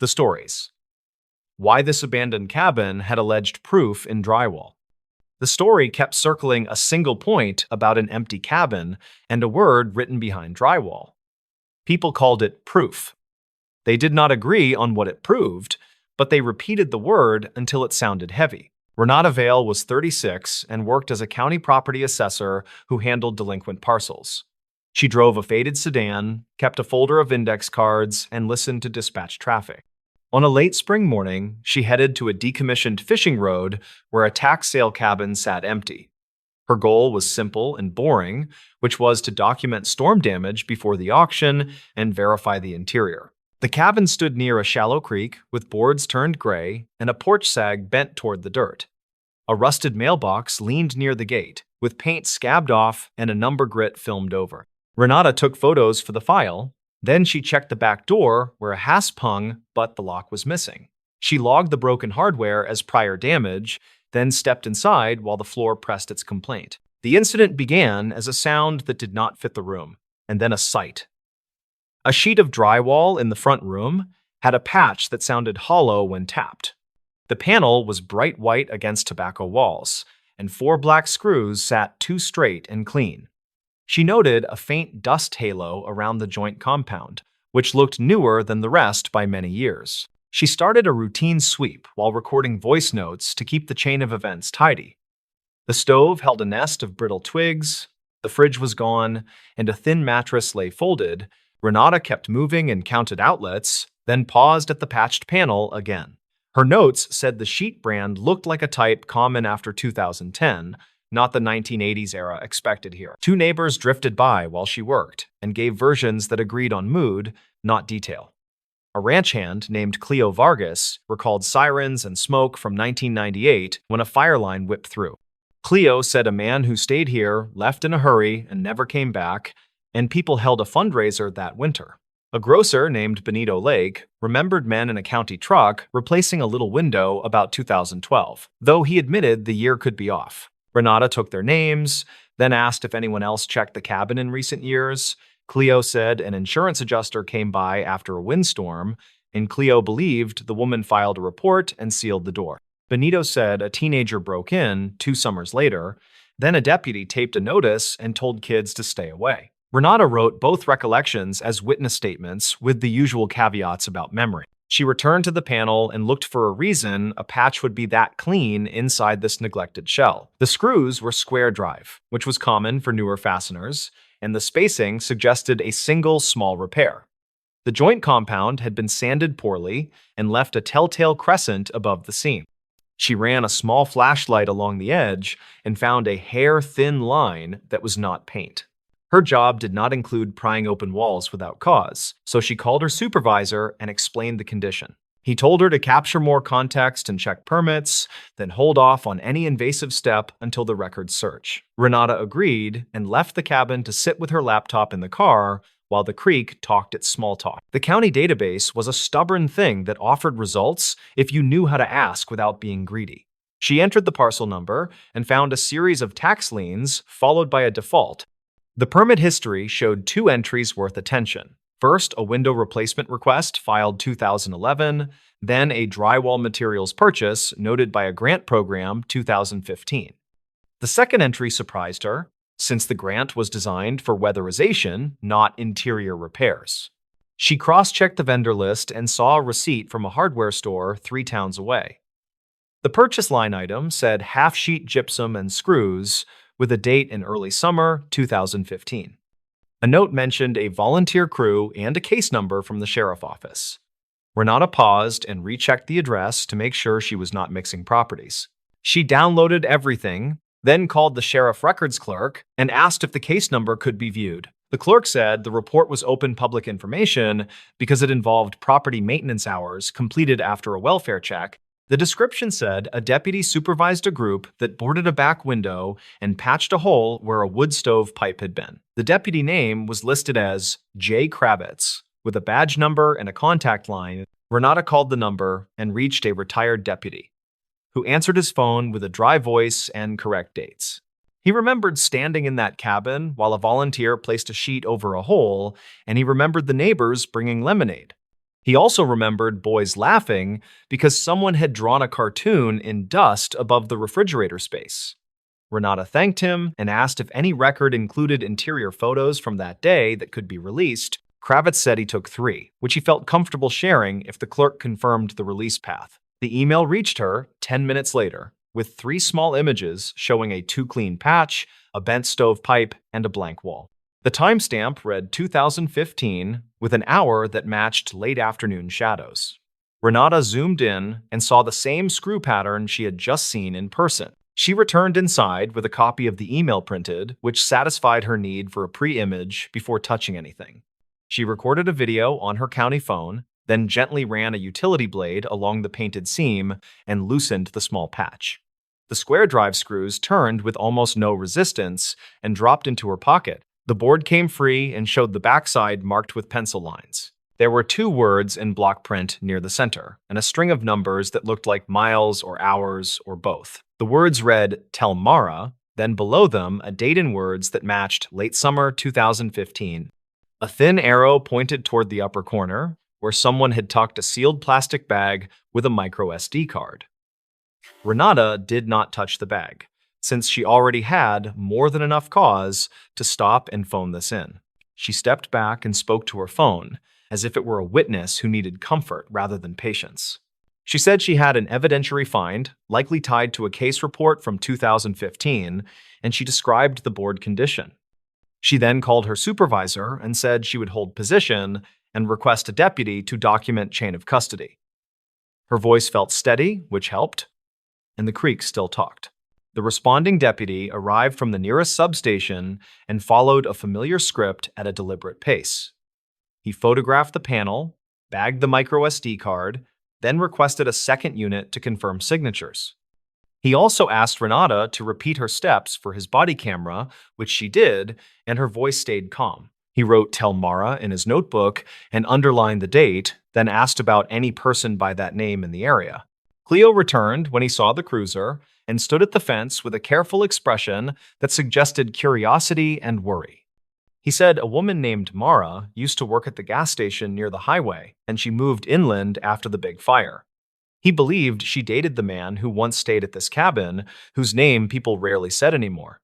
The stories. Why this abandoned cabin had alleged proof in drywall. The story kept circling a single point about an empty cabin and a word written behind drywall. People called it proof. They did not agree on what it proved, but they repeated the word until it sounded heavy. Renata Vale was 36 and worked as a county property assessor who handled delinquent parcels. She drove a faded sedan, kept a folder of index cards, and listened to dispatch traffic. On a late spring morning, she headed to a decommissioned fishing road where a tax sale cabin sat empty. Her goal was simple and boring, which was to document storm damage before the auction and verify the interior. The cabin stood near a shallow creek with boards turned gray and a porch sag bent toward the dirt. A rusted mailbox leaned near the gate, with paint scabbed off and a number grit filmed over. Renata took photos for the file. Then she checked the back door where a hasp hung, but the lock was missing. She logged the broken hardware as prior damage, then stepped inside while the floor pressed its complaint. The incident began as a sound that did not fit the room, and then a sight. A sheet of drywall in the front room had a patch that sounded hollow when tapped. The panel was bright white against tobacco walls, and 4 black screws sat too straight and clean. She noted a faint dust halo around the joint compound, which looked newer than the rest by many years. She started a routine sweep while recording voice notes to keep the chain of events tidy. The stove held a nest of brittle twigs, the fridge was gone, and a thin mattress lay folded. Renata kept moving and counted outlets, then paused at the patched panel again. Her notes said the sheet brand looked like a type common after 2010, not the 1980s era expected here. 2 neighbors drifted by while she worked and gave versions that agreed on mood, not detail. A ranch hand named Cleo Vargas recalled sirens and smoke from 1998 when a fire line whipped through. Cleo said a man who stayed here left in a hurry and never came back, and people held a fundraiser that winter. A grocer named Benito Lake remembered men in a county truck replacing a little window about 2012, though he admitted the year could be off. Renata took their names, then asked if anyone else checked the cabin in recent years. Cleo said an insurance adjuster came by after a windstorm, and Cleo believed the woman filed a report and sealed the door. Benito said a teenager broke in 2 summers later, then a deputy taped a notice and told kids to stay away. Renata wrote both recollections as witness statements with the usual caveats about memory. She returned to the panel and looked for a reason a patch would be that clean inside this neglected shell. The screws were square drive, which was common for newer fasteners, and the spacing suggested a single small repair. The joint compound had been sanded poorly and left a telltale crescent above the seam. She ran a small flashlight along the edge and found a hair-thin line that was not paint. Her job did not include prying open walls without cause, so she called her supervisor and explained the condition. He told her to capture more context and check permits, then hold off on any invasive step until the records search. Renata agreed and left the cabin to sit with her laptop in the car while the creek talked its small talk. The county database was a stubborn thing that offered results if you knew how to ask without being greedy. She entered the parcel number and found a series of tax liens followed by a default. The permit history showed 2 entries worth attention. First, a window replacement request filed 2011, then a drywall materials purchase noted by a grant program 2015. The second entry surprised her, since the grant was designed for weatherization, not interior repairs. She cross-checked the vendor list and saw a receipt from a hardware store 3 towns away. The purchase line item said half-sheet gypsum and screws, with a date in early summer 2015. A note mentioned a volunteer crew and a case number from the sheriff office. Renata paused and rechecked the address to make sure she was not mixing properties. She downloaded everything, then called the sheriff records clerk and asked if the case number could be viewed. The clerk said the report was open public information because it involved property maintenance hours completed after a welfare check. The description said a deputy supervised a group that boarded a back window and patched a hole where a wood stove pipe had been. The deputy name was listed as J. Kravitz, with a badge number and a contact line. Renata called the number and reached a retired deputy, who answered his phone with a dry voice and correct dates. He remembered standing in that cabin while a volunteer placed a sheet over a hole, and he remembered the neighbors bringing lemonade. He also remembered boys laughing because someone had drawn a cartoon in dust above the refrigerator space. Renata thanked him and asked if any record included interior photos from that day that could be released. Kravitz said he took 3, which he felt comfortable sharing if the clerk confirmed the release path. The email reached her 10 minutes later, with 3 small images showing a too-clean patch, a bent stovepipe, and a blank wall. The timestamp read 2015, with an hour that matched late afternoon shadows. Renata zoomed in and saw the same screw pattern she had just seen in person. She returned inside with a copy of the email printed, which satisfied her need for a pre-image before touching anything. She recorded a video on her county phone, then gently ran a utility blade along the painted seam and loosened the small patch. The square drive screws turned with almost no resistance and dropped into her pocket. The board came free and showed the backside marked with pencil lines. There were 2 words in block print near the center, and a string of numbers that looked like miles or hours or both. The words read, "Tell Mara," then below them a date in words that matched late summer 2015. A thin arrow pointed toward the upper corner, where someone had tucked a sealed plastic bag with a micro SD card. Renata did not touch the bag, since she already had more than enough cause to stop and phone this in. She stepped back and spoke to her phone, as if it were a witness who needed comfort rather than patience. She said she had an evidentiary find, likely tied to a case report from 2015, and she described the board condition. She then called her supervisor and said she would hold position and request a deputy to document chain of custody. Her voice felt steady, which helped, and the creak still talked. The responding deputy arrived from the nearest substation and followed a familiar script at a deliberate pace. He photographed the panel, bagged the micro SD card, then requested a second unit to confirm signatures. He also asked Renata to repeat her steps for his body camera, which she did, and her voice stayed calm. He wrote "Tell Mara" in his notebook and underlined the date, then asked about any person by that name in the area. Cleo returned when he saw the cruiser and stood at the fence with a careful expression that suggested curiosity and worry. He said a woman named Mara used to work at the gas station near the highway, and she moved inland after the big fire. He believed she dated the man who once stayed at this cabin, whose name people rarely said anymore.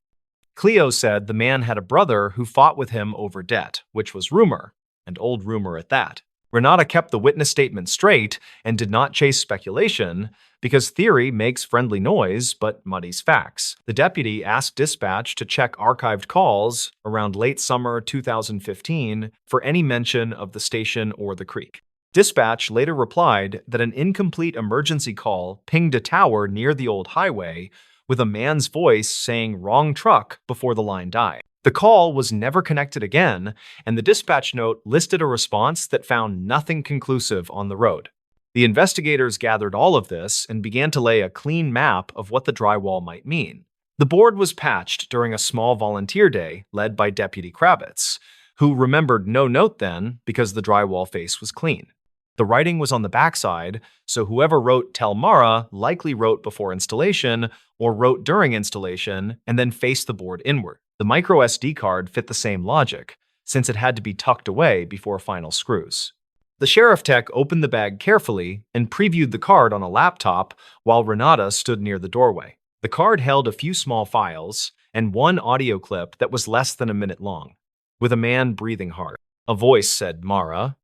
Cleo said the man had a brother who fought with him over debt, which was rumor, and old rumor at that. Renata kept the witness statement straight and did not chase speculation, because theory makes friendly noise but muddies facts. The deputy asked dispatch to check archived calls around late summer 2015 for any mention of the station or the creek. Dispatch later replied that an incomplete emergency call pinged a tower near the old highway with a man's voice saying "wrong truck" before the line died. The call was never connected again, and the dispatch note listed a response that found nothing conclusive on the road. The investigators gathered all of this and began to lay a clean map of what the drywall might mean. The board was patched during a small volunteer day led by Deputy Kravitz, who remembered no note then because the drywall face was clean. The writing was on the backside, so whoever wrote "Tell Mara" likely wrote before installation or wrote during installation and then faced the board inward. The micro SD card fit the same logic, since it had to be tucked away before final screws. The sheriff tech opened the bag carefully and previewed the card on a laptop while Renata stood near the doorway. The card held a few small files and one audio clip that was less than a minute long, with a man breathing hard. A voice said "Mara."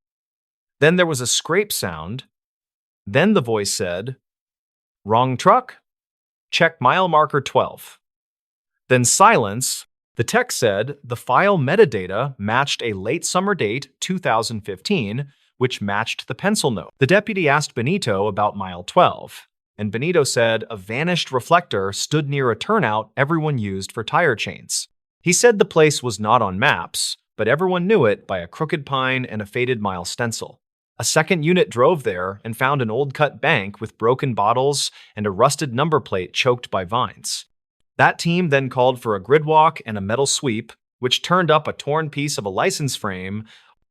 Then there was a scrape sound. Then the voice said, "Wrong truck? Check mile marker 12." Then silence. The text said the file metadata matched a late summer date, 2015, which matched the pencil note. The deputy asked Benito about mile 12, and Benito said a vanished reflector stood near a turnout everyone used for tire chains. He said the place was not on maps, but everyone knew it by a crooked pine and a faded mile stencil. A second unit drove there and found an old-cut bank with broken bottles and a rusted number plate choked by vines. That team then called for a grid walk and a metal sweep, which turned up a torn piece of a license frame.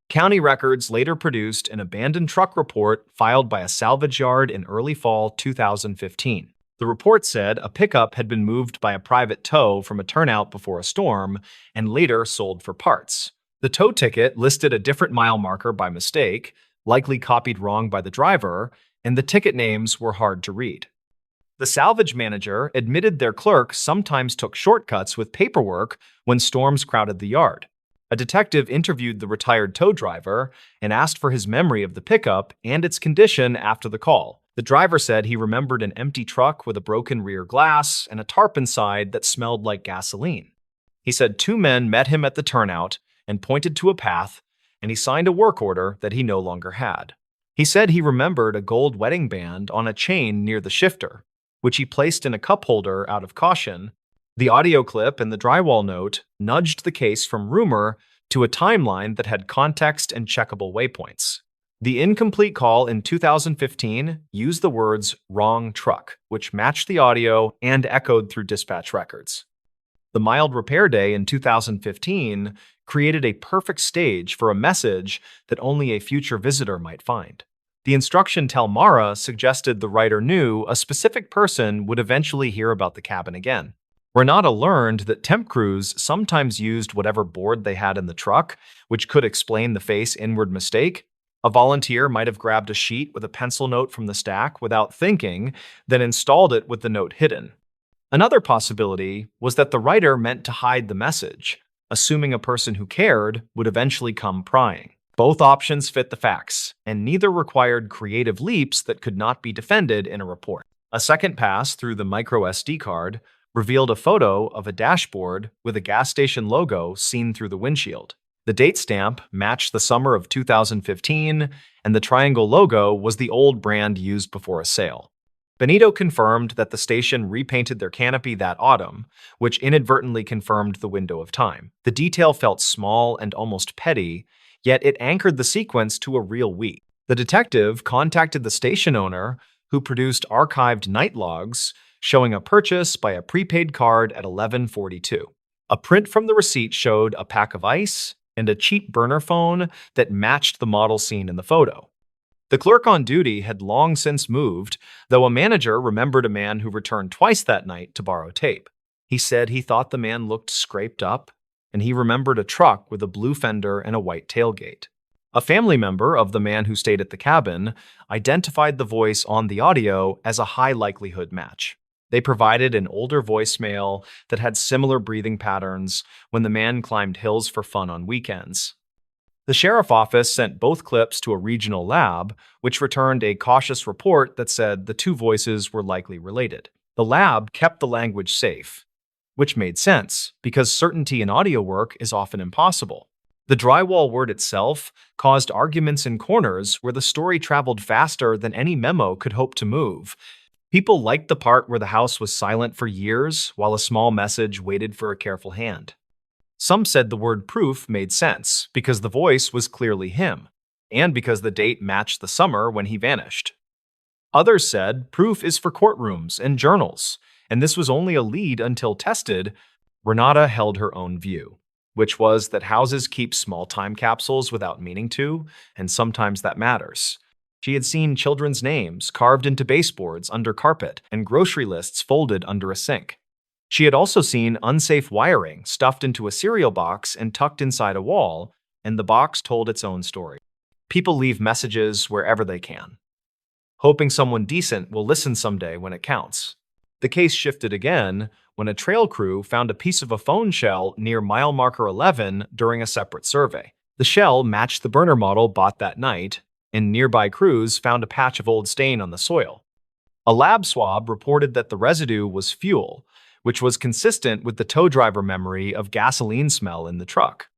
County records later produced an abandoned truck report filed by a salvage yard in early fall 2015. The report said a pickup had been moved by a private tow from a turnout before a storm and later sold for parts. The tow ticket listed a different mile marker by mistake, likely copied wrong by the driver, and the ticket names were hard to read. The salvage manager admitted their clerk sometimes took shortcuts with paperwork when storms crowded the yard. A detective interviewed the retired tow driver and asked for his memory of the pickup and its condition after the call. The driver said he remembered an empty truck with a broken rear glass and a tarp inside that smelled like gasoline. He said two men met him at the turnout and pointed to a path, and he signed a work order that he no longer had. He said he remembered a gold wedding band on a chain near the shifter, which he placed in a cup holder out of caution. The audio clip and the drywall note nudged the case from rumor to a timeline that had context and checkable waypoints. The incomplete call in 2015 used the words "wrong truck," which matched the audio and echoed through dispatch records. The mild repair day in 2015 created a perfect stage for a message that only a future visitor might find. The instruction "Tell Mara" suggested the writer knew a specific person would eventually hear about the cabin again. Renata learned that temp crews sometimes used whatever board they had in the truck, which could explain the face-inward mistake. A volunteer might have grabbed a sheet with a pencil note from the stack without thinking, then installed it with the note hidden. Another possibility was that the writer meant to hide the message, assuming a person who cared would eventually come prying. Both options fit the facts, and neither required creative leaps that could not be defended in a report. A second pass through the micro SD card revealed a photo of a dashboard with a gas station logo seen through the windshield. The date stamp matched the summer of 2015, and the triangle logo was the old brand used before a sale. Benito confirmed that the station repainted their canopy that autumn, which inadvertently confirmed the window of time. The detail felt small and almost petty, yet it anchored the sequence to a real week. The detective contacted the station owner, who produced archived night logs showing a purchase by a prepaid card at 11:42. A print from the receipt showed a pack of ice and a cheap burner phone that matched the model seen in the photo. The clerk on duty had long since moved, though a manager remembered a man who returned twice that night to borrow tape. He said he thought the man looked scraped up, and he remembered a truck with a blue fender and a white tailgate. A family member of the man who stayed at the cabin identified the voice on the audio as a high likelihood match. They provided an older voicemail that had similar breathing patterns when the man climbed hills for fun on weekends. The sheriff office sent both clips to a regional lab, which returned a cautious report that said the two voices were likely related. The lab kept the language safe, which made sense because certainty in audio work is often impossible. The drywall word itself caused arguments in corners where the story traveled faster than any memo could hope to move. People liked the part where the house was silent for years while a small message waited for a careful hand. Some said the word proof made sense because the voice was clearly him, and because the date matched the summer when he vanished. Others said proof is for courtrooms and journals, and this was only a lead until tested. Renata held her own view, which was that houses keep small time capsules without meaning to, and sometimes that matters. She had seen children's names carved into baseboards under carpet and grocery lists folded under a sink. She had also seen unsafe wiring stuffed into a cereal box and tucked inside a wall, and the box told its own story. People leave messages wherever they can, hoping someone decent will listen someday when it counts. The case shifted again when a trail crew found a piece of a phone shell near mile marker 11 during a separate survey. The shell matched the burner model bought that night, and nearby crews found a patch of old stain on the soil. A lab swab reported that the residue was fuel, which was consistent with the tow driver memory of gasoline smell in the truck.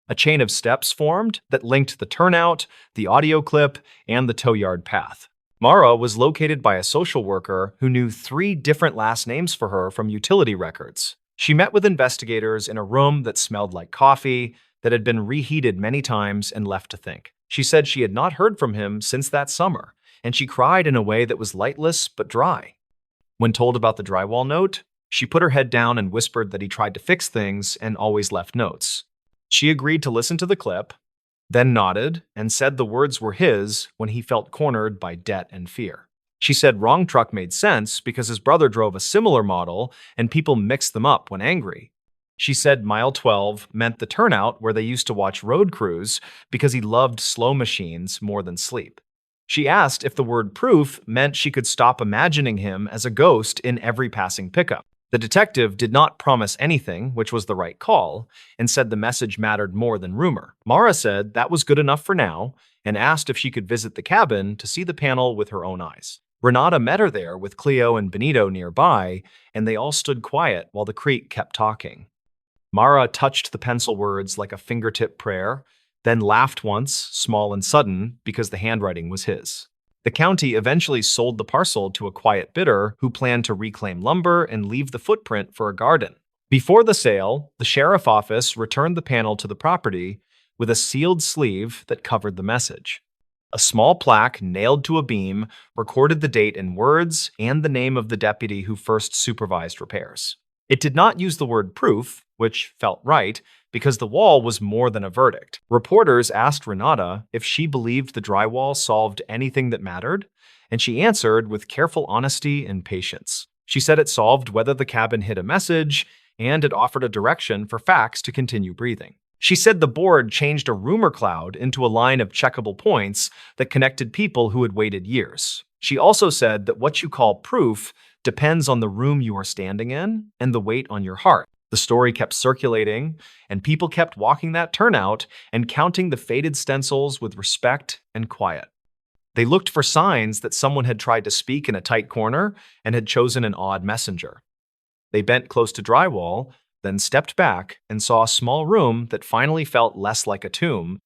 A chain of steps formed that linked the turnout, the audio clip, and the tow yard path. Mara was located by a social worker who knew 3 different last names for her from utility records. She met with investigators in a room that smelled like coffee, that had been reheated many times and left to think. She said she had not heard from him since that summer, and she cried in a way that was lightless but dry. When told about the drywall note, she put her head down and whispered that he tried to fix things and always left notes. She agreed to listen to the clip, then nodded and said the words were his when he felt cornered by debt and fear. She said wrong truck made sense because his brother drove a similar model and people mixed them up when angry. She said mile 12 meant the turnout where they used to watch road crews because he loved slow machines more than sleep. She asked if the word proof meant she could stop imagining him as a ghost in every passing pickup. The detective did not promise anything, which was the right call, and said the message mattered more than rumor. Mara said that was good enough for now and asked if she could visit the cabin to see the panel with her own eyes. Renata met her there with Cleo and Benito nearby, and they all stood quiet while the creek kept talking. Mara touched the pencil words like a fingertip prayer, then laughed once, small and sudden, because the handwriting was his. The county eventually sold the parcel to a quiet bidder who planned to reclaim lumber and leave the footprint for a garden. Before the sale, the sheriff office returned the panel to the property with a sealed sleeve that covered the message. A small plaque nailed to a beam recorded the date in words and the name of the deputy who first supervised repairs. It did not use the word proof, which felt right, because the wall was more than a verdict. Reporters asked Renata if she believed the drywall solved anything that mattered, and she answered with careful honesty and patience. She said it solved whether the cabin hid a message, and it offered a direction for facts to continue breathing. She said the board changed a rumor cloud into a line of checkable points that connected people who had waited years. She also said that what you call proof depends on the room you are standing in and the weight on your heart. The story kept circulating, and people kept walking that turnout and counting the faded stencils with respect and quiet. They looked for signs that someone had tried to speak in a tight corner and had chosen an odd messenger. They bent close to drywall, then stepped back and saw a small room that finally felt less like a tomb.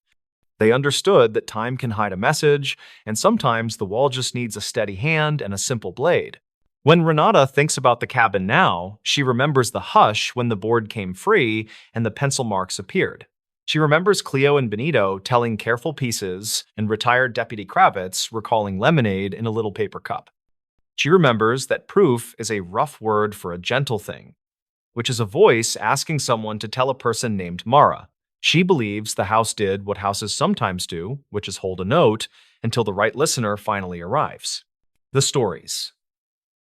They understood that time can hide a message, and sometimes the wall just needs a steady hand and a simple blade. When Renata thinks about the cabin now, she remembers the hush when the board came free and the pencil marks appeared. She remembers Cleo and Benito telling careful pieces and retired Deputy Kravitz recalling lemonade in a little paper cup. She remembers that proof is a rough word for a gentle thing, which is a voice asking someone to tell a person named Mara. She believes the house did what houses sometimes do, which is hold a note until the right listener finally arrives. The stories.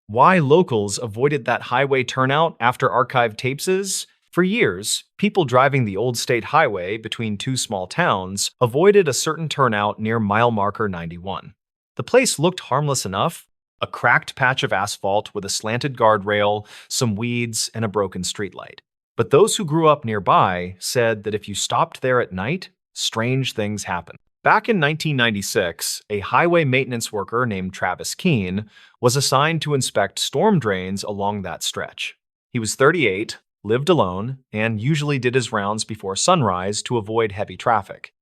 Why locals avoided that highway turnout after archived tapes is, for years, people driving the old state highway between two small towns avoided a certain turnout near mile marker 91. The place looked harmless enough, a cracked patch of asphalt with a slanted guardrail, some weeds, and a broken streetlight. But those who grew up nearby said that if you stopped there at night, strange things happened. Back in 1996, a highway maintenance worker named Travis Keene was assigned to inspect storm drains along that stretch. He was 38, lived alone, and usually did his rounds before sunrise to avoid heavy traffic.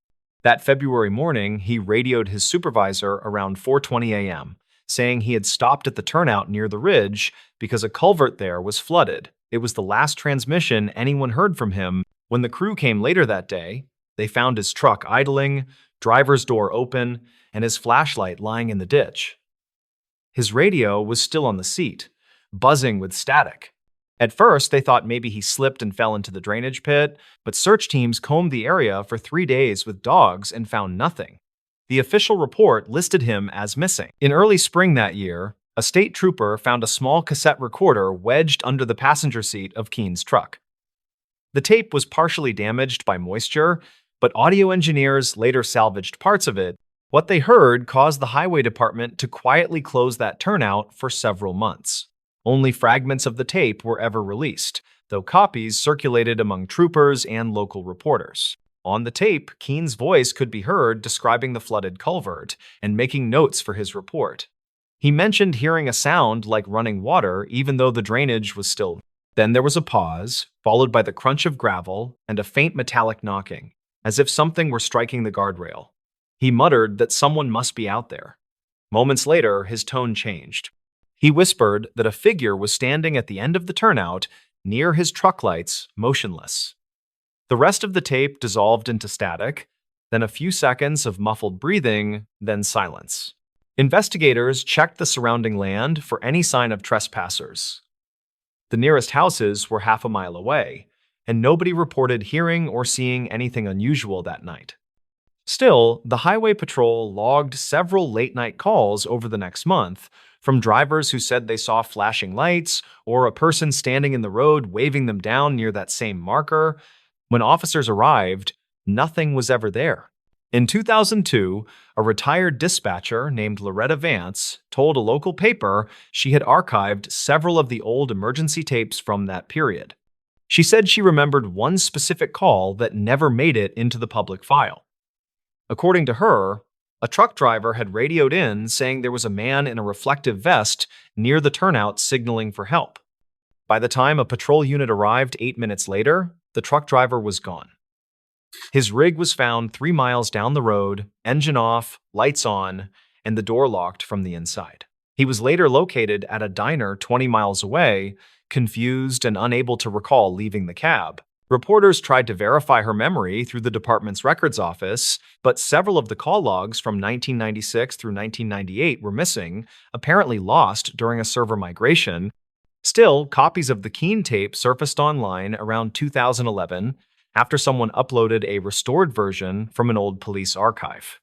That February morning, he radioed his supervisor around 4:20 a.m., saying he had stopped at the turnout near the ridge because a culvert there was flooded. It was the last transmission anyone heard from him. When the crew came later that day, they found his truck idling, driver's door open, and his flashlight lying in the ditch. His radio was still on the seat, buzzing with static. At first, they thought maybe he slipped and fell into the drainage pit, but search teams combed the area for 3 days with dogs and found nothing. The official report listed him as missing. In early spring that year, a state trooper found a small cassette recorder wedged under the passenger seat of Keene's truck. The tape was partially damaged by moisture, but audio engineers later salvaged parts of it. What they heard caused the highway department to quietly close that turnout for several months. Only fragments of the tape were ever released, though copies circulated among troopers and local reporters. On the tape, Keene's voice could be heard describing the flooded culvert and making notes for his report. He mentioned hearing a sound like running water even though the drainage was still. Then there was a pause, followed by the crunch of gravel and a faint metallic knocking, as if something were striking the guardrail. He muttered that someone must be out there. Moments later, his tone changed. He whispered that a figure was standing at the end of the turnout, near his truck lights, motionless. The rest of the tape dissolved into static, then a few seconds of muffled breathing, then silence. Investigators checked the surrounding land for any sign of trespassers. The nearest houses were half a mile away, and nobody reported hearing or seeing anything unusual that night. Still, the Highway Patrol logged several late-night calls over the next month from drivers who said they saw flashing lights or a person standing in the road waving them down near that same marker. When officers arrived, nothing was ever there. In 2002, a retired dispatcher named Loretta Vance told a local paper she had archived several of the old emergency tapes from that period. She said she remembered one specific call that never made it into the public file. According to her, a truck driver had radioed in saying there was a man in a reflective vest near the turnout signaling for help. By the time a patrol unit arrived 8 minutes later, the truck driver was gone. His rig was found 3 miles down the road, engine off, lights on, and the door locked from the inside. He was later located at a diner 20 miles away, confused and unable to recall leaving the cab. Reporters tried to verify her memory through the department's records office, but several of the call logs from 1996 through 1998 were missing, apparently lost during a server migration. Still, copies of the Keene tape surfaced online around 2011 after someone uploaded a restored version from an old police archive.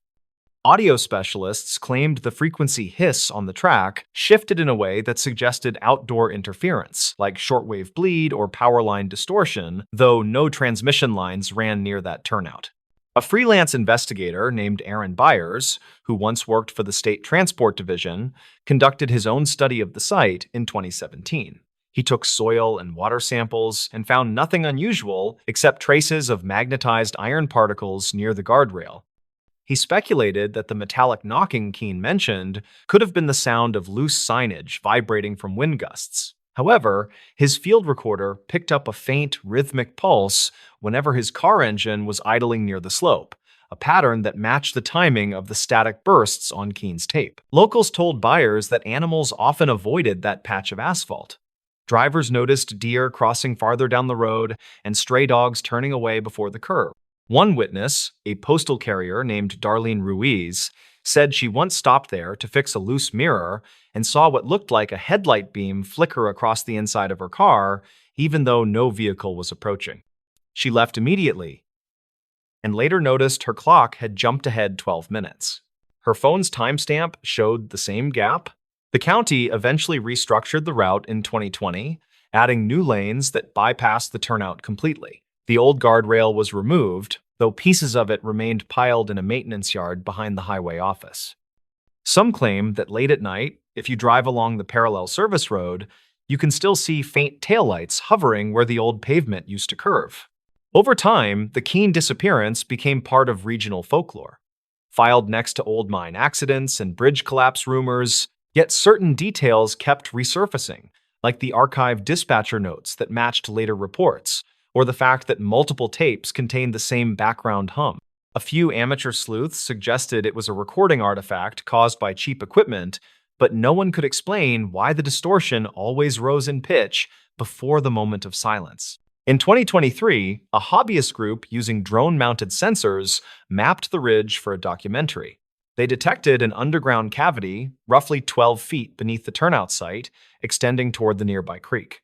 Audio specialists claimed the frequency hiss on the track shifted in a way that suggested outdoor interference, like shortwave bleed or power line distortion, though no transmission lines ran near that turnout. A freelance investigator named Aaron Byers, who once worked for the State Transport Division, conducted his own study of the site in 2017. He took soil and water samples and found nothing unusual except traces of magnetized iron particles near the guardrail. He speculated that the metallic knocking Keene mentioned could have been the sound of loose signage vibrating from wind gusts. However, his field recorder picked up a faint, rhythmic pulse whenever his car engine was idling near the slope, a pattern that matched the timing of the static bursts on Keene's tape. Locals told Byers that animals often avoided that patch of asphalt. Drivers noticed deer crossing farther down the road and stray dogs turning away before the curve. One witness, a postal carrier named Darlene Ruiz, said she once stopped there to fix a loose mirror and saw what looked like a headlight beam flicker across the inside of her car, even though no vehicle was approaching. She left immediately and later noticed her clock had jumped ahead 12 minutes. Her phone's timestamp showed the same gap. The county eventually restructured the route in 2020, adding new lanes that bypassed the turnout completely. The old guardrail was removed, though pieces of it remained piled in a maintenance yard behind the highway office. Some claim that late at night, if you drive along the parallel service road, you can still see faint taillights hovering where the old pavement used to curve. Over time, the Keene disappearance became part of regional folklore, filed next to old mine accidents and bridge collapse rumors, yet certain details kept resurfacing, like the archived dispatcher notes that matched later reports, or the fact that multiple tapes contained the same background hum. A few amateur sleuths suggested it was a recording artifact caused by cheap equipment, but no one could explain why the distortion always rose in pitch before the moment of silence. In 2023, a hobbyist group using drone-mounted sensors mapped the ridge for a documentary. They detected an underground cavity roughly 12 feet beneath the turnout site, extending toward the nearby creek.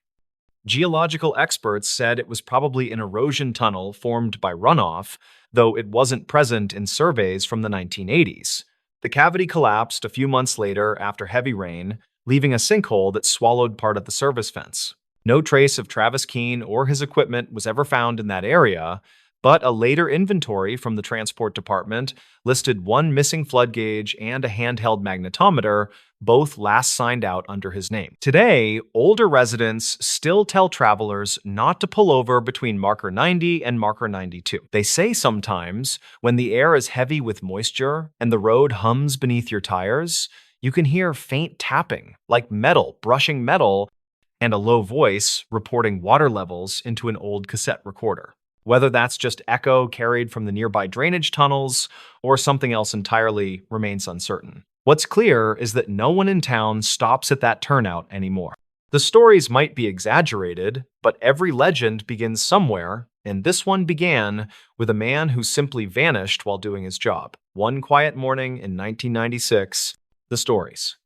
Geological experts said it was probably an erosion tunnel formed by runoff, though it wasn't present in surveys from the 1980s. The cavity collapsed a few months later after heavy rain, leaving a sinkhole that swallowed part of the service fence. No trace of Travis Keene or his equipment was ever found in that area, but a later inventory from the Transport Department listed one missing flood gauge and a handheld magnetometer, both last signed out under his name. Today, older residents still tell travelers not to pull over between marker 90 and marker 92. They say sometimes, when the air is heavy with moisture and the road hums beneath your tires, you can hear faint tapping, like metal brushing metal, and a low voice reporting water levels into an old cassette recorder. Whether that's just echo carried from the nearby drainage tunnels or something else entirely remains uncertain. What's clear is that no one in town stops at that turnout anymore. The stories might be exaggerated, but every legend begins somewhere, and this one began with a man who simply vanished while doing his job. One quiet morning in 1996, the stories.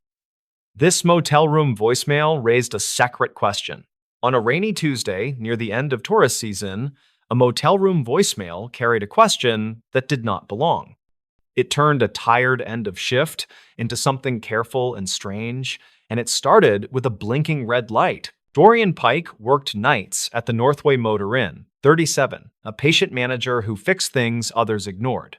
This motel room voicemail raised a separate question. On a rainy Tuesday near the end of tourist season, a motel room voicemail carried a question that did not belong. It turned a tired end of shift into something careful and strange, and it started with a blinking red light. Dorian Pike worked nights at the Northway Motor Inn, 37, a patient manager who fixed things others ignored.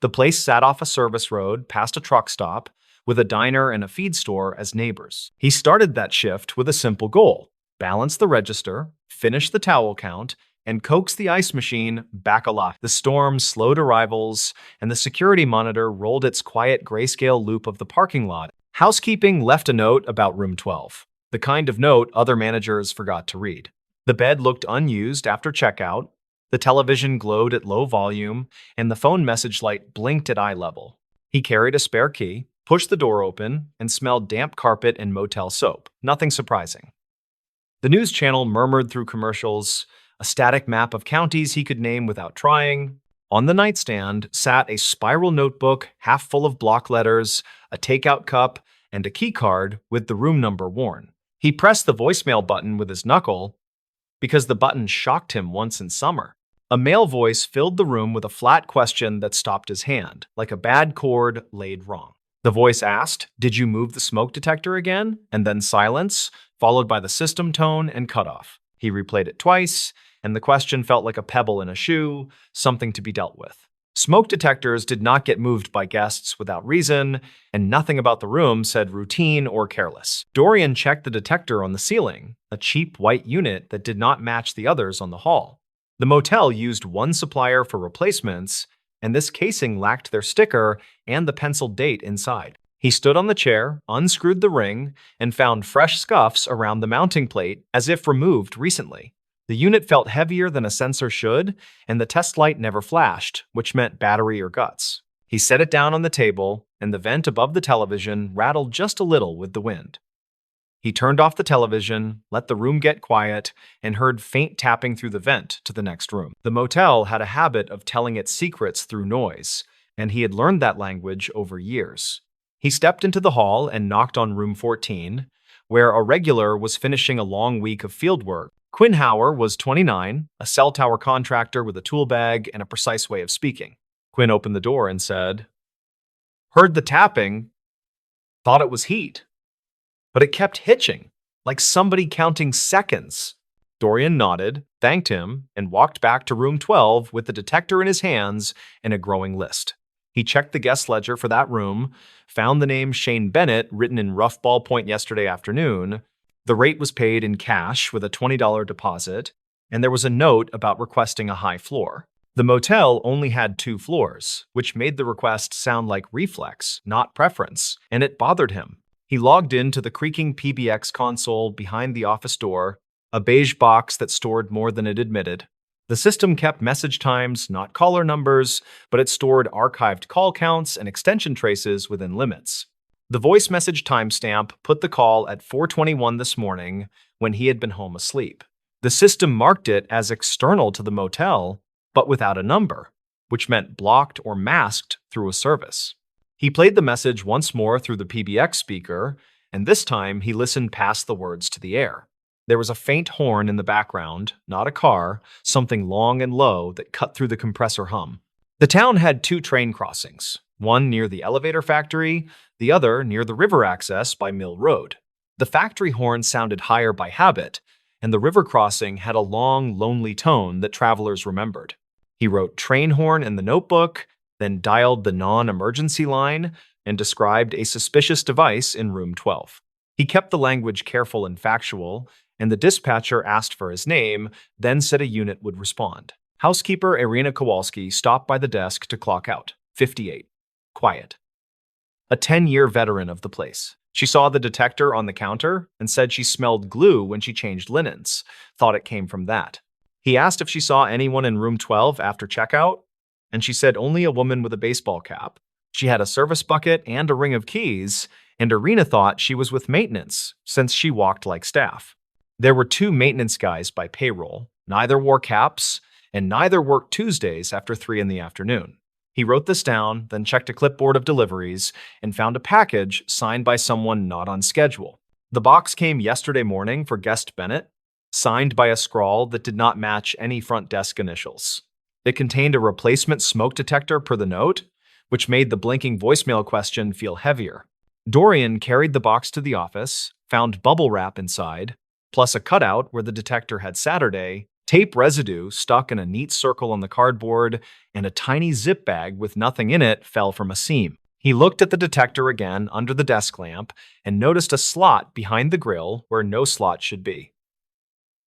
The place sat off a service road past a truck stop, with a diner and a feed store as neighbors. He started that shift with a simple goal: balance the register, finish the towel count, and coax the ice machine back alive. The storm slowed arrivals, and the security monitor rolled its quiet grayscale loop of the parking lot. Housekeeping left a note about room 12, the kind of note other managers forgot to read. The bed looked unused after checkout, the television glowed at low volume, and the phone message light blinked at eye level. He carried a spare key, pushed the door open, and smelled damp carpet and motel soap. Nothing surprising. The news channel murmured through commercials, a static map of counties he could name without trying. On the nightstand sat a spiral notebook half full of block letters, a takeout cup, and a key card with the room number worn. He pressed the voicemail button with his knuckle because the button shocked him once in summer. A male voice filled the room with a flat question that stopped his hand, like a bad chord laid wrong. The voice asked, "Did you move the smoke detector again?" And then silence, followed by the system tone and cutoff. He replayed it twice, and the question felt like a pebble in a shoe, something to be dealt with. Smoke detectors did not get moved by guests without reason, and nothing about the room said routine or careless. Dorian checked the detector on the ceiling, a cheap white unit that did not match the others on the hall. The motel used one supplier for replacements, and this casing lacked their sticker and the penciled date inside. He stood on the chair, unscrewed the ring, and found fresh scuffs around the mounting plate as if removed recently. The unit felt heavier than a sensor should, and the test light never flashed, which meant battery or guts. He set it down on the table, and the vent above the television rattled just a little with the wind. He turned off the television, let the room get quiet, and heard faint tapping through the vent to the next room. The motel had a habit of telling its secrets through noise, and he had learned that language over years. He stepped into the hall and knocked on room 14, where a regular was finishing a long week of field work. Quinn Hauer was 29, a cell tower contractor with a tool bag and a precise way of speaking. Quinn opened the door and said, "Heard the tapping, thought it was heat. But it kept hitching, like somebody counting seconds." Dorian nodded, thanked him, and walked back to room 12 with the detector in his hands and a growing list. He checked the guest ledger for that room, found the name Shane Bennett written in rough ballpoint yesterday afternoon. The rate was paid in cash with a $20 deposit, and there was a note about requesting a high floor. The motel only had 2 floors, which made the request sound like reflex, not preference, and it bothered him. He logged into the creaking PBX console behind the office door, a beige box that stored more than it admitted. The system kept message times, not caller numbers, but it stored archived call counts and extension traces within limits. The voice message timestamp put the call at 4:21 this morning when he had been home asleep. The system marked it as external to the motel, but without a number, which meant blocked or masked through a service. He played the message once more through the PBX speaker, and this time he listened past the words to the air. There was a faint horn in the background, not a car, something long and low that cut through the compressor hum. The town had 2 train crossings, one near the elevator factory, the other near the river access by Mill Road. The factory horn sounded higher by habit, and the river crossing had a long, lonely tone that travelers remembered. He wrote train horn in the notebook, then dialed the non-emergency line and described a suspicious device in room 12. He kept the language careful and factual, and the dispatcher asked for his name, then said a unit would respond. Housekeeper Irina Kowalski stopped by the desk to clock out. 58. Quiet. A 10-year veteran of the place. She saw the detector on the counter and said she smelled glue when she changed linens, thought it came from that. He asked if she saw anyone in room 12 after checkout, and she said only a woman with a baseball cap. She had a service bucket and a ring of keys, and Irina thought she was with maintenance, since she walked like staff. There were 2 maintenance guys by payroll. Neither wore caps, and neither worked Tuesdays after 3 in the afternoon. He wrote this down, then checked a clipboard of deliveries, and found a package signed by someone not on schedule. The box came yesterday morning for guest Bennett, signed by a scrawl that did not match any front desk initials. It contained a replacement smoke detector per the note, which made the blinking voicemail question feel heavier. Dorian carried the box to the office, found bubble wrap inside, plus a cutout where the detector had Saturday, tape residue stuck in a neat circle on the cardboard, and a tiny zip bag with nothing in it fell from a seam. He looked at the detector again under the desk lamp and noticed a slot behind the grill where no slot should be.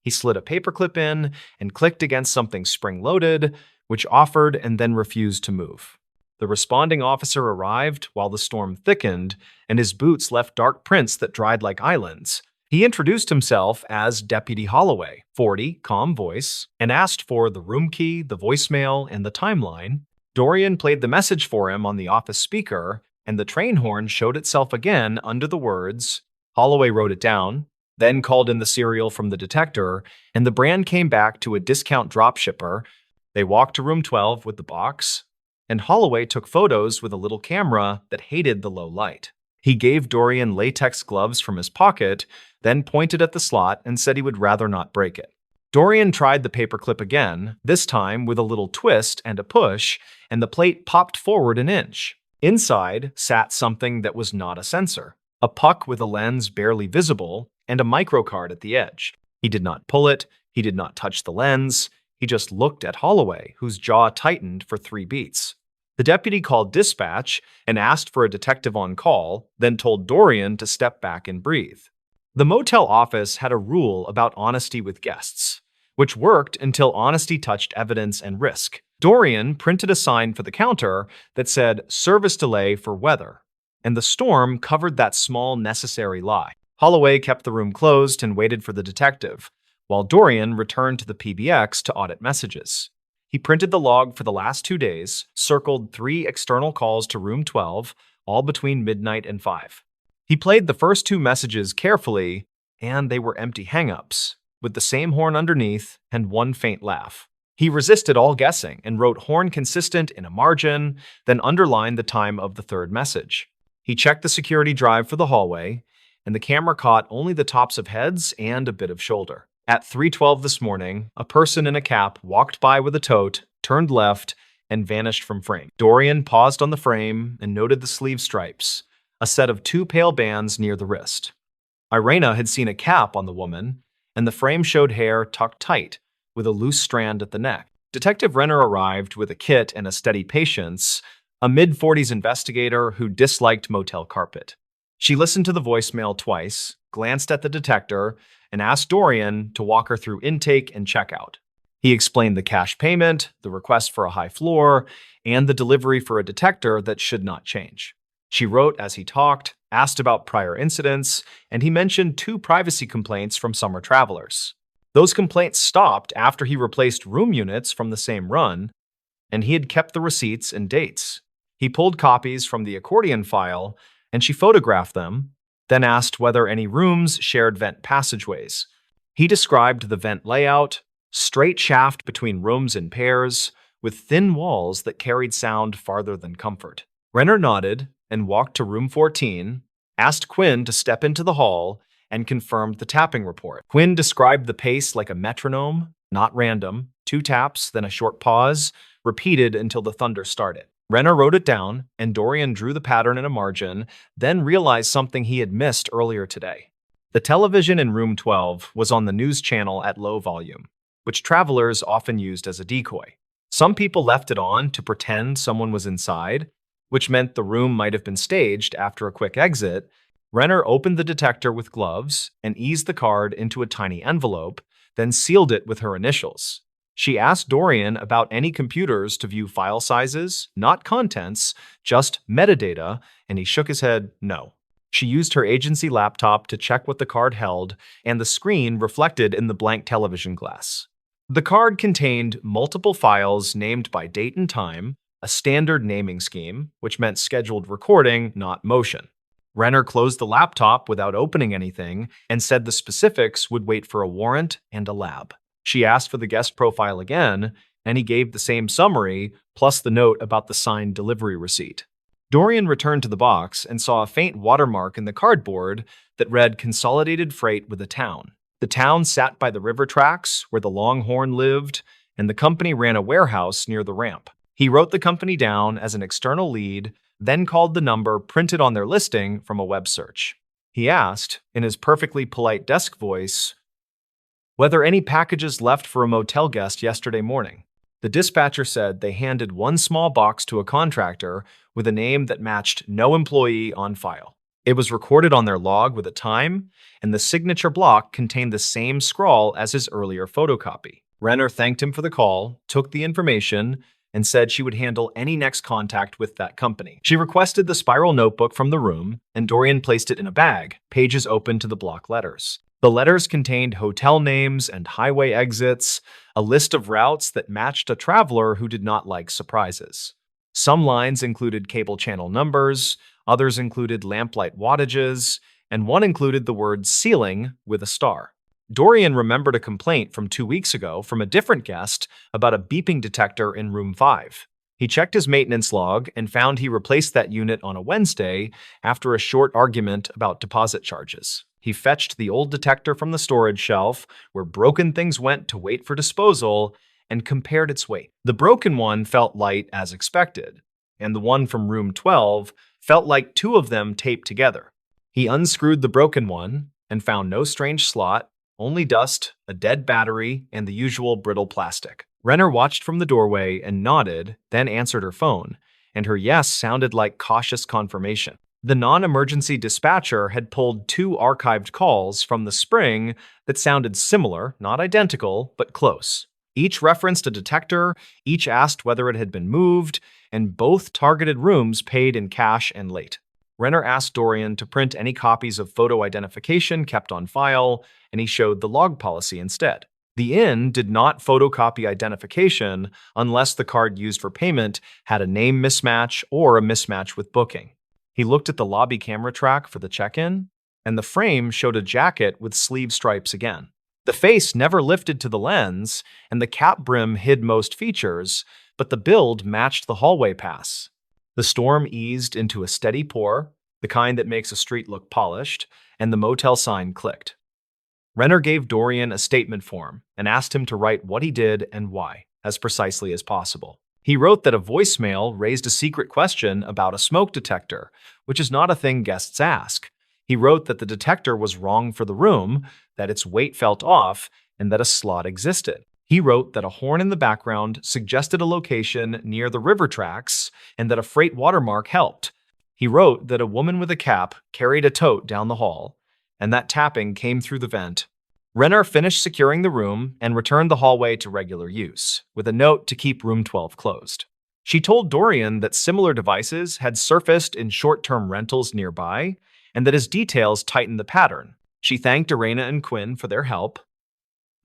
He slid a paperclip in and clicked against something spring-loaded, which offered and then refused to move. The responding officer arrived while the storm thickened, and his boots left dark prints that dried like islands. He introduced himself as Deputy Holloway, 40, calm voice, and asked for the room key, the voicemail, and the timeline. Dorian played the message for him on the office speaker, and the train horn showed itself again under the words. Holloway wrote it down, then called in the serial from the detector, and the brand came back to a discount dropshipper. They walked to room 12 with the box, and Holloway took photos with a little camera that hated the low light. He gave Dorian latex gloves from his pocket, then pointed at the slot and said he would rather not break it. Dorian tried the paperclip again, this time with a little twist and a push, and the plate popped forward an inch. Inside sat something that was not a sensor, a puck with a lens barely visible, and a microcard at the edge. He did not pull it, he did not touch the lens, he just looked at Holloway, whose jaw tightened for 3 beats. The deputy called dispatch and asked for a detective on call, then told Dorian to step back and breathe. The motel office had a rule about honesty with guests, which worked until honesty touched evidence and risk. Dorian printed a sign for the counter that said service delay for weather, and the storm covered that small necessary lie. Holloway kept the room closed and waited for the detective, while Dorian returned to the PBX to audit messages. He printed the log for the last 2 days, circled 3 external calls to room 12, all between midnight and 5. He played the first 2 messages carefully, and they were empty hang-ups, with the same horn underneath and one faint laugh. He resisted all guessing and wrote horn consistent in a margin, then underlined the time of the 3rd message. He checked the security drive for the hallway, and the camera caught only the tops of heads and a bit of shoulder. At 3:12 this morning, a person in a cap walked by with a tote, turned left, and vanished from frame. Dorian paused on the frame and noted the sleeve stripes, a set of 2 pale bands near the wrist. Irena had seen a cap on the woman, and the frame showed hair tucked tight, with a loose strand at the neck. Detective Renner arrived with a kit and a steady patience, a mid-40s investigator who disliked motel carpet. She listened to the voicemail twice, glanced at the detector, and asked Dorian to walk her through intake and checkout. He explained the cash payment, the request for a high floor, and the delivery for a detector that should not change. She wrote as he talked, asked about prior incidents, and he mentioned 2 privacy complaints from summer travelers. Those complaints stopped after he replaced room units from the same run, and he had kept the receipts and dates. He pulled copies from the accordion file, and she photographed them, then asked whether any rooms shared vent passageways. He described the vent layout, straight shaft between rooms in pairs, with thin walls that carried sound farther than comfort. Renner nodded and walked to room 14, asked Quinn to step into the hall, and confirmed the tapping report. Quinn described the pace like a metronome, not random, 2 taps, then a short pause, repeated until the thunder started. Renner wrote it down, and Dorian drew the pattern in a margin, then realized something he had missed earlier today. The television in room 12 was on the news channel at low volume, which travelers often used as a decoy. Some people left it on to pretend someone was inside, which meant the room might have been staged after a quick exit. Renner opened the detector with gloves and eased the card into a tiny envelope, then sealed it with her initials. She asked Dorian about any computers to view file sizes, not contents, just metadata, and he shook his head no. She used her agency laptop to check what the card held, and the screen reflected in the blank television glass. The card contained multiple files named by date and time, a standard naming scheme, which meant scheduled recording, not motion. Renner closed the laptop without opening anything and said the specifics would wait for a warrant and a lab. She asked for the guest profile again, and he gave the same summary, plus the note about the signed delivery receipt. Dorian returned to the box and saw a faint watermark in the cardboard that read Consolidated Freight with a Town. The town sat by the river tracks where the Longhorn lived, and the company ran a warehouse near the ramp. He wrote the company down as an external lead, then called the number printed on their listing from a web search. He asked, in his perfectly polite desk voice, whether any packages left for a motel guest yesterday morning. The dispatcher said they handed one small box to a contractor with a name that matched no employee on file. It was recorded on their log with a time, and the signature block contained the same scrawl as his earlier photocopy. Renner thanked him for the call, took the information, and said she would handle any next contact with that company. She requested the spiral notebook from the room, and Dorian placed it in a bag, pages open to the block letters. The letters contained hotel names and highway exits, a list of routes that matched a traveler who did not like surprises. Some lines included cable channel numbers, others included lamplight wattages, and one included the word ceiling with a star. Dorian remembered a complaint from 2 weeks ago from a different guest about a beeping detector in room 5. He checked his maintenance log and found he replaced that unit on a Wednesday after a short argument about deposit charges. He fetched the old detector from the storage shelf, where broken things went to wait for disposal, and compared its weight. The broken one felt light as expected, and the one from room 12 felt like two of them taped together. He unscrewed the broken one and found no strange slot, only dust, a dead battery, and the usual brittle plastic. Renner watched from the doorway and nodded, then answered her phone, and her yes sounded like cautious confirmation. The non-emergency dispatcher had pulled 2 archived calls from the spring that sounded similar, not identical, but close. Each referenced a detector, each asked whether it had been moved, and both targeted rooms paid in cash and late. Renner asked Dorian to print any copies of photo identification kept on file, and he showed the log policy instead. The inn did not photocopy identification unless the card used for payment had a name mismatch or a mismatch with booking. He looked at the lobby camera track for the check-in, and the frame showed a jacket with sleeve stripes again. The face never lifted to the lens, and the cap brim hid most features, but the build matched the hallway pass. The storm eased into a steady pour, the kind that makes a street look polished, and the motel sign clicked. Renner gave Dorian a statement form and asked him to write what he did and why, as precisely as possible. He wrote that a voicemail raised a secret question about a smoke detector, which is not a thing guests ask. He wrote that the detector was wrong for the room, that its weight felt off, and that a slot existed. He wrote that a horn in the background suggested a location near the river tracks and that a freight watermark helped. He wrote that a woman with a cap carried a tote down the hall, and that tapping came through the vent. Renner finished securing the room and returned the hallway to regular use, with a note to keep room 12 closed. She told Dorian that similar devices had surfaced in short-term rentals nearby, and that his details tightened the pattern. She thanked Irena and Quinn for their help,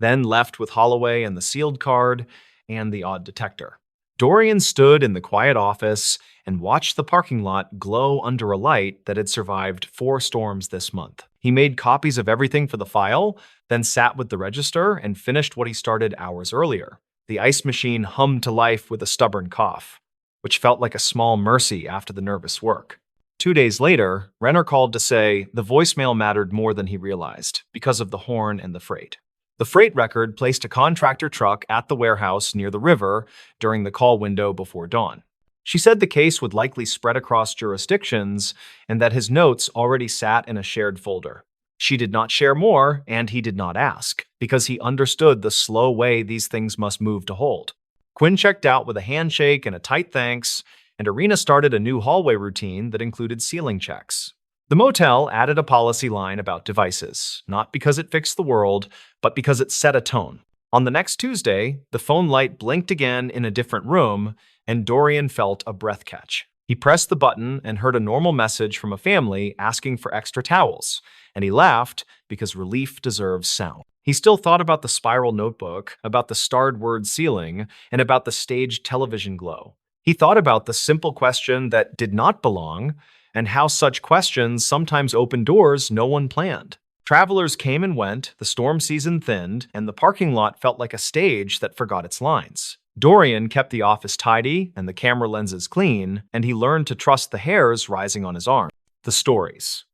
then left with Holloway and the sealed card and the odd detector. Dorian stood in the quiet office and watched the parking lot glow under a light that had survived 4 storms this month. He made copies of everything for the file, then sat with the register and finished what he started hours earlier. The ice machine hummed to life with a stubborn cough, which felt like a small mercy after the nervous work. 2 days later, Renner called to say the voicemail mattered more than he realized because of the horn and the freight. The freight record placed a contractor truck at the warehouse near the river during the call window before dawn. She said the case would likely spread across jurisdictions and that his notes already sat in a shared folder. She did not share more, and he did not ask, because he understood the slow way these things must move to hold. Quinn checked out with a handshake and a tight thanks, and Irena started a new hallway routine that included ceiling checks. The motel added a policy line about devices, not because it fixed the world, but because it set a tone. On the next Tuesday, the phone light blinked again in a different room, and Dorian felt a breath catch. He pressed the button and heard a normal message from a family asking for extra towels, and he laughed because relief deserves sound. He still thought about the spiral notebook, about the starred word ceiling, and about the staged television glow. He thought about the simple question that did not belong, and how such questions sometimes open doors no one planned. Travelers came and went, the storm season thinned, and the parking lot felt like a stage that forgot its lines. Dorian kept the office tidy and the camera lenses clean, and he learned to trust the hairs rising on his arm. The stories.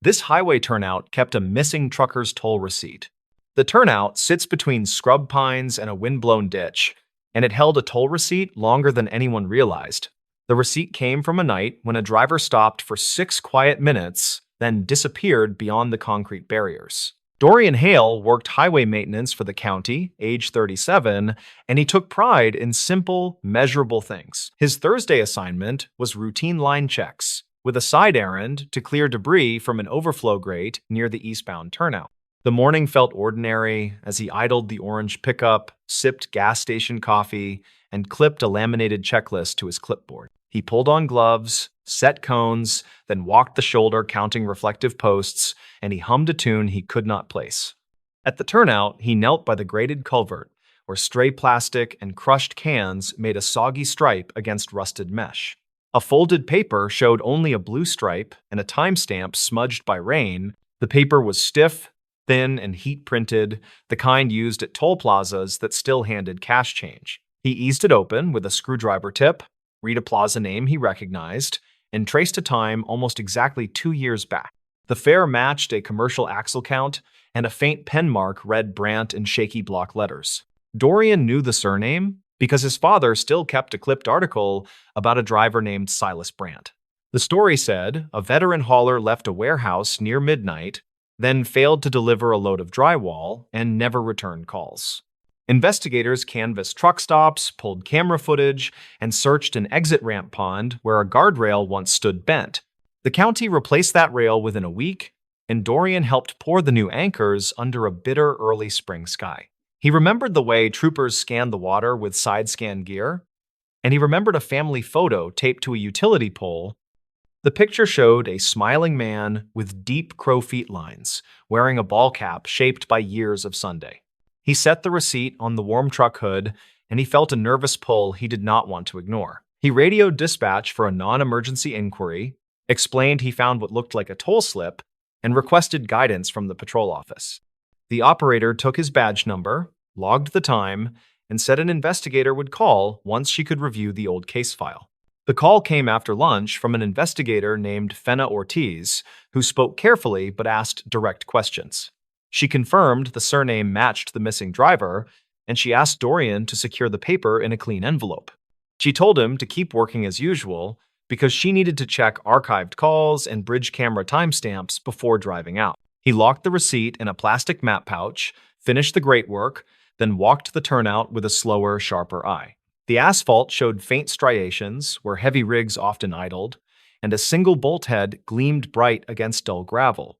This highway turnout kept a missing trucker's toll receipt. The turnout sits between scrub pines and a windblown ditch, and it held a toll receipt longer than anyone realized. The receipt came from a night when a driver stopped for 6 quiet minutes, then disappeared beyond the concrete barriers. Dorian Hale worked highway maintenance for the county, age 37, and he took pride in simple, measurable things. His Thursday assignment was routine line checks, with a side errand to clear debris from an overflow grate near the eastbound turnout. The morning felt ordinary as he idled the orange pickup, sipped gas station coffee, and clipped a laminated checklist to his clipboard. He pulled on gloves, set cones, then walked the shoulder counting reflective posts, and he hummed a tune he could not place. At the turnout, he knelt by the grated culvert, where stray plastic and crushed cans made a soggy stripe against rusted mesh. A folded paper showed only a blue stripe and a timestamp smudged by rain. The paper was stiff, thin, and heat-printed, the kind used at toll plazas that still handed cash change. He eased it open with a screwdriver tip, read a plaza name he recognized, and traced a time almost exactly 2 years back. The fare matched a commercial axle count, and a faint pen mark read Brandt in shaky block letters. Dorian knew the surname because his father still kept a clipped article about a driver named Silas Brandt. The story said a veteran hauler left a warehouse near midnight, then failed to deliver a load of drywall and never returned calls. Investigators canvassed truck stops, pulled camera footage, and searched an exit ramp pond where a guardrail once stood bent. The county replaced that rail within a week, and Dorian helped pour the new anchors under a bitter early spring sky. He remembered the way troopers scanned the water with side-scan gear, and he remembered a family photo taped to a utility pole. The picture showed a smiling man with deep crow feet lines, wearing a ball cap shaped by years of Sunday. He set the receipt on the warm truck hood, and he felt a nervous pull he did not want to ignore. He radioed dispatch for a non-emergency inquiry, explained he found what looked like a toll slip, and requested guidance from the patrol office. The operator took his badge number, logged the time, and said an investigator would call once she could review the old case file. The call came after lunch from an investigator named Fenna Ortiz, who spoke carefully but asked direct questions. She confirmed the surname matched the missing driver, and she asked Dorian to secure the paper in a clean envelope. She told him to keep working as usual because she needed to check archived calls and bridge camera timestamps before driving out. He locked the receipt in a plastic map pouch, finished the grate work, then walked the turnout with a slower, sharper eye. The asphalt showed faint striations where heavy rigs often idled, and a single bolt head gleamed bright against dull gravel.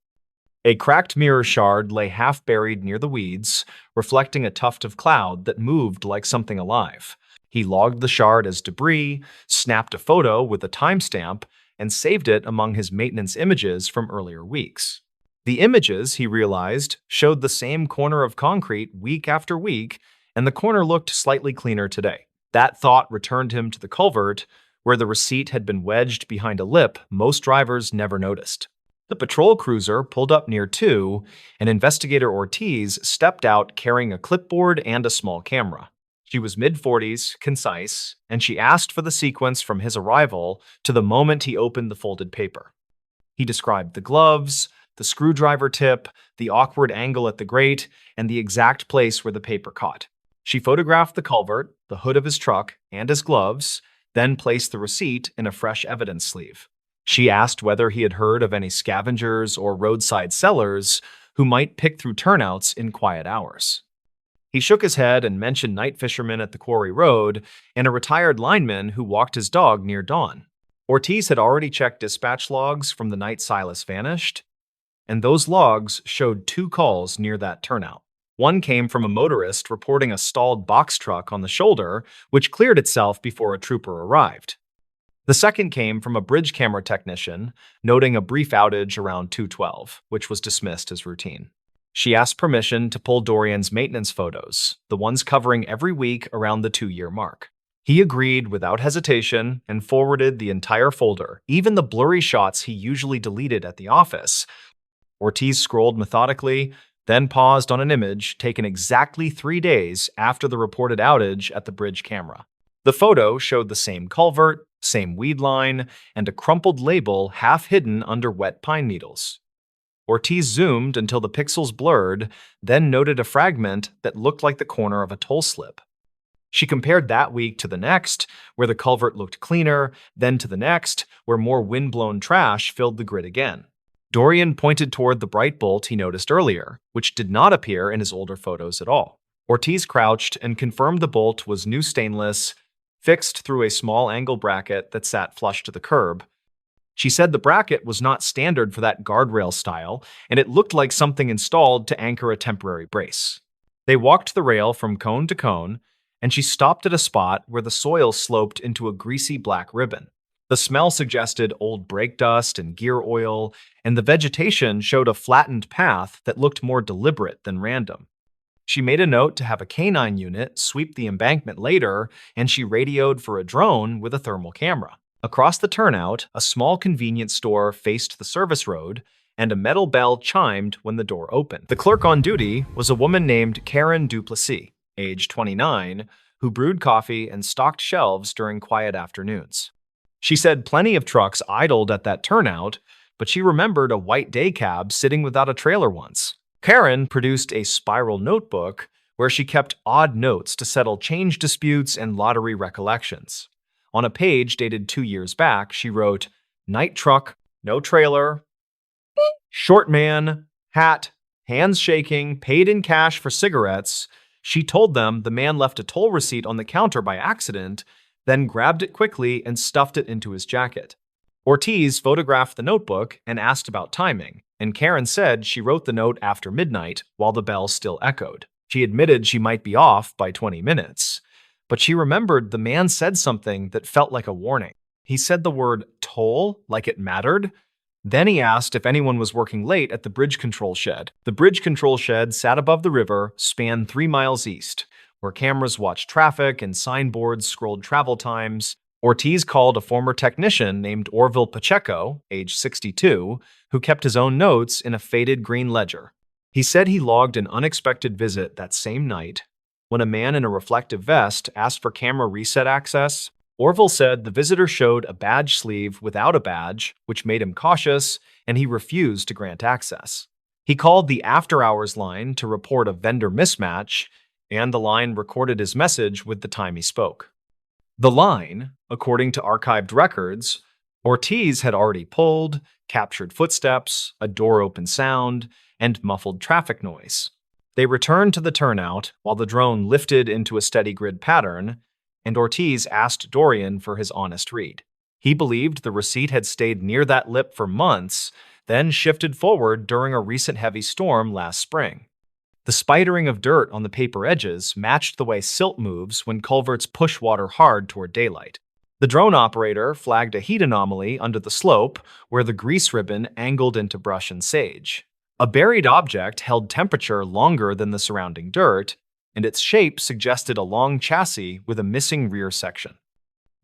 A cracked mirror shard lay half buried near the weeds, reflecting a tuft of cloud that moved like something alive. He logged the shard as debris, snapped a photo with a timestamp, and saved it among his maintenance images from earlier weeks. The images, he realized, showed the same corner of concrete week after week, and the corner looked slightly cleaner today. That thought returned him to the culvert, where the receipt had been wedged behind a lip most drivers never noticed. The patrol cruiser pulled up near too, and Investigator Ortiz stepped out carrying a clipboard and a small camera. She was mid-40s, concise, and she asked for the sequence from his arrival to the moment he opened the folded paper. He described the gloves, the screwdriver tip, the awkward angle at the grate, and the exact place where the paper caught. She photographed the culvert, the hood of his truck, and his gloves, then placed the receipt in a fresh evidence sleeve. She asked whether he had heard of any scavengers or roadside sellers who might pick through turnouts in quiet hours. He shook his head and mentioned night fishermen at the quarry road and a retired lineman who walked his dog near dawn. Ortiz had already checked dispatch logs from the night Silas vanished, and those logs showed 2 calls near that turnout. One came from a motorist reporting a stalled box truck on the shoulder, which cleared itself before a trooper arrived. The second came from a bridge camera technician, noting a brief outage around 2:12, which was dismissed as routine. She asked permission to pull Dorian's maintenance photos, the ones covering every week around the 2-year mark. He agreed without hesitation and forwarded the entire folder, even the blurry shots he usually deleted at the office. Ortiz scrolled methodically, then paused on an image taken exactly 3 days after the reported outage at the bridge camera. The photo showed the same culvert, same weed line, and a crumpled label half hidden under wet pine needles. Ortiz zoomed until the pixels blurred, then noted a fragment that looked like the corner of a toll slip. She compared that week to the next, where the culvert looked cleaner, then to the next, where more wind-blown trash filled the grid again. Dorian pointed toward the bright bolt he noticed earlier, which did not appear in his older photos at all. Ortiz crouched and confirmed the bolt was new stainless, fixed through a small angle bracket that sat flush to the curb. She said the bracket was not standard for that guardrail style, and it looked like something installed to anchor a temporary brace. They walked the rail from cone to cone, and she stopped at a spot where the soil sloped into a greasy black ribbon. The smell suggested old brake dust and gear oil, and the vegetation showed a flattened path that looked more deliberate than random. She made a note to have a canine unit sweep the embankment later, and she radioed for a drone with a thermal camera. Across the turnout, a small convenience store faced the service road, and a metal bell chimed when the door opened. The clerk on duty was a woman named Karen Duplessis, age 29, who brewed coffee and stocked shelves during quiet afternoons. She said plenty of trucks idled at that turnout, but she remembered a white day cab sitting without a trailer once. Karen produced a spiral notebook where she kept odd notes to settle change disputes and lottery recollections. On a page dated 2 years back, she wrote, "Night truck, no trailer, short man, hat, hands shaking, paid in cash for cigarettes." She told them the man left a toll receipt on the counter by accident, then grabbed it quickly and stuffed it into his jacket. Ortiz photographed the notebook and asked about timing, and Karen said she wrote the note after midnight while the bell still echoed. She admitted she might be off by 20 minutes, but she remembered the man said something that felt like a warning. He said the word toll like it mattered. Then he asked if anyone was working late at the bridge control shed. The bridge control shed sat above the river, spanned 3 miles east, where cameras watched traffic and signboards scrolled travel times. Ortiz called a former technician named Orville Pacheco, age 62, who kept his own notes in a faded green ledger. He said he logged an unexpected visit that same night. When a man in a reflective vest asked for camera reset access, Orville said the visitor showed a badge sleeve without a badge, which made him cautious, and he refused to grant access. He called the after-hours line to report a vendor mismatch, and the line recorded his message with the time he spoke. The line, according to archived records, Ortiz had already pulled, captured footsteps, a door-open sound, and muffled traffic noise. They returned to the turnout while the drone lifted into a steady grid pattern, and Ortiz asked Dorian for his honest read. He believed the receipt had stayed near that lip for months, then shifted forward during a recent heavy storm last spring. The spidering of dirt on the paper edges matched the way silt moves when culverts push water hard toward daylight. The drone operator flagged a heat anomaly under the slope where the grease ribbon angled into brush and sage. A buried object held temperature longer than the surrounding dirt, and its shape suggested a long chassis with a missing rear section.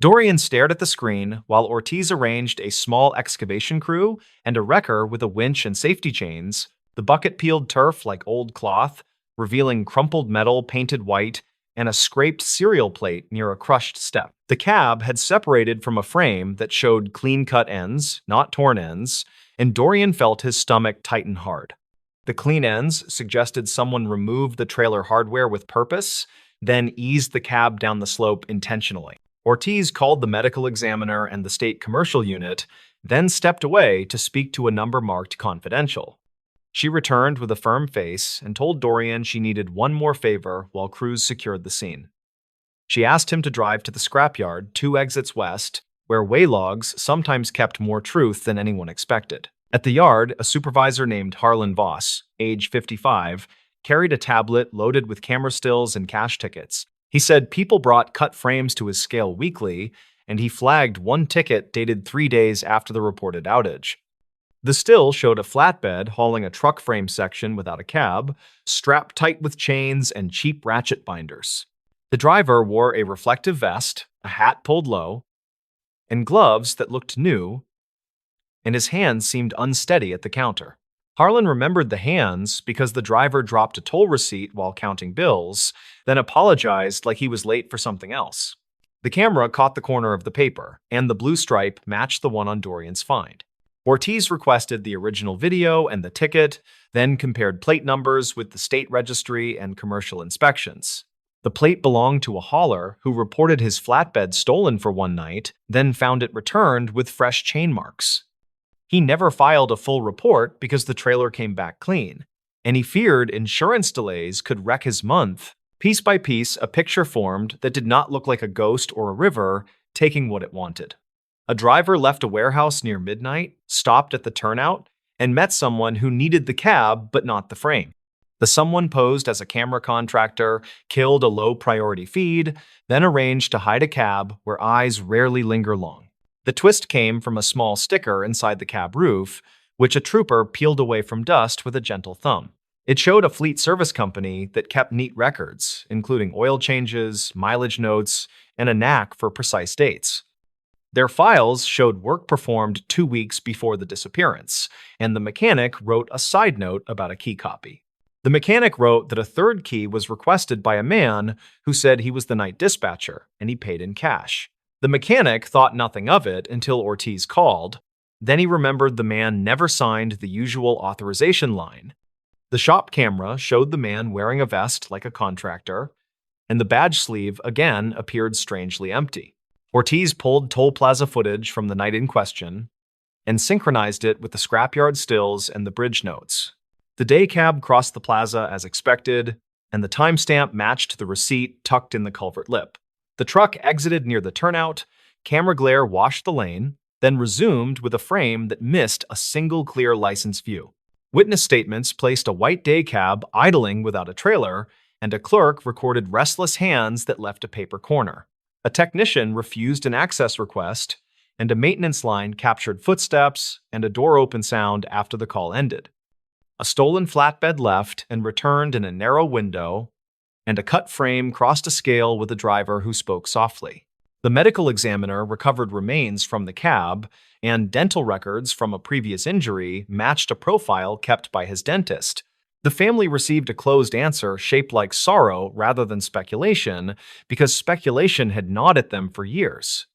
Dorian stared at the screen while Ortiz arranged a small excavation crew and a wrecker with a winch and safety chains. The bucket peeled turf like old cloth, revealing crumpled metal painted white and a scraped cereal plate near a crushed step. The cab had separated from a frame that showed clean-cut ends, not torn ends, and Dorian felt his stomach tighten hard. The clean ends suggested someone removed the trailer hardware with purpose, then eased the cab down the slope intentionally. Ortiz called the medical examiner and the state commercial unit, then stepped away to speak to a number marked confidential. She returned with a firm face and told Dorian she needed one more favor while crews secured the scene. She asked him to drive to the scrapyard 2 exits west, where way logs sometimes kept more truth than anyone expected. At the yard, a supervisor named Harlan Voss, age 55, carried a tablet loaded with camera stills and cash tickets. He said people brought cut frames to his scale weekly, and he flagged one ticket dated 3 days after the reported outage. The still showed a flatbed hauling a truck frame section without a cab, strapped tight with chains and cheap ratchet binders. The driver wore a reflective vest, a hat pulled low, and gloves that looked new, and his hands seemed unsteady at the counter. Harlan remembered the hands because the driver dropped a toll receipt while counting bills, then apologized like he was late for something else. The camera caught the corner of the paper, and the blue stripe matched the one on Dorian's find. Ortiz requested the original video and the ticket, then compared plate numbers with the state registry and commercial inspections. The plate belonged to a hauler who reported his flatbed stolen for one night, then found it returned with fresh chain marks. He never filed a full report because the trailer came back clean, and he feared insurance delays could wreck his month. Piece by piece, a picture formed that did not look like a ghost or a river taking what it wanted. A driver left a warehouse near midnight, stopped at the turnout, and met someone who needed the cab but not the frame. The someone posed as a camera contractor, killed a low-priority feed, then arranged to hide a cab where eyes rarely linger long. The twist came from a small sticker inside the cab roof, which a trooper peeled away from dust with a gentle thumb. It showed a fleet service company that kept neat records, including oil changes, mileage notes, and a knack for precise dates. Their files showed work performed 2 weeks before the disappearance, and the mechanic wrote a side note about a key copy. The mechanic wrote that a third key was requested by a man who said he was the night dispatcher, and he paid in cash. The mechanic thought nothing of it until Ortiz called. Then he remembered the man never signed the usual authorization line. The shop camera showed the man wearing a vest like a contractor, and the badge sleeve again appeared strangely empty. Ortiz pulled toll plaza footage from the night in question and synchronized it with the scrapyard stills and the bridge notes. The day cab crossed the plaza as expected, and the timestamp matched the receipt tucked in the culvert lip. The truck exited near the turnout, camera glare washed the lane, then resumed with a frame that missed a single clear license view. Witness statements placed a white day cab idling without a trailer, and a clerk recorded restless hands that left a paper corner. A technician refused an access request, and a maintenance line captured footsteps and a door open sound after the call ended. A stolen flatbed left and returned in a narrow window, and a cut frame crossed a scale with a driver who spoke softly. The medical examiner recovered remains from the cab, and dental records from a previous injury matched a profile kept by his dentist. The family received a closed answer shaped like sorrow rather than speculation, because speculation had gnawed at them for years.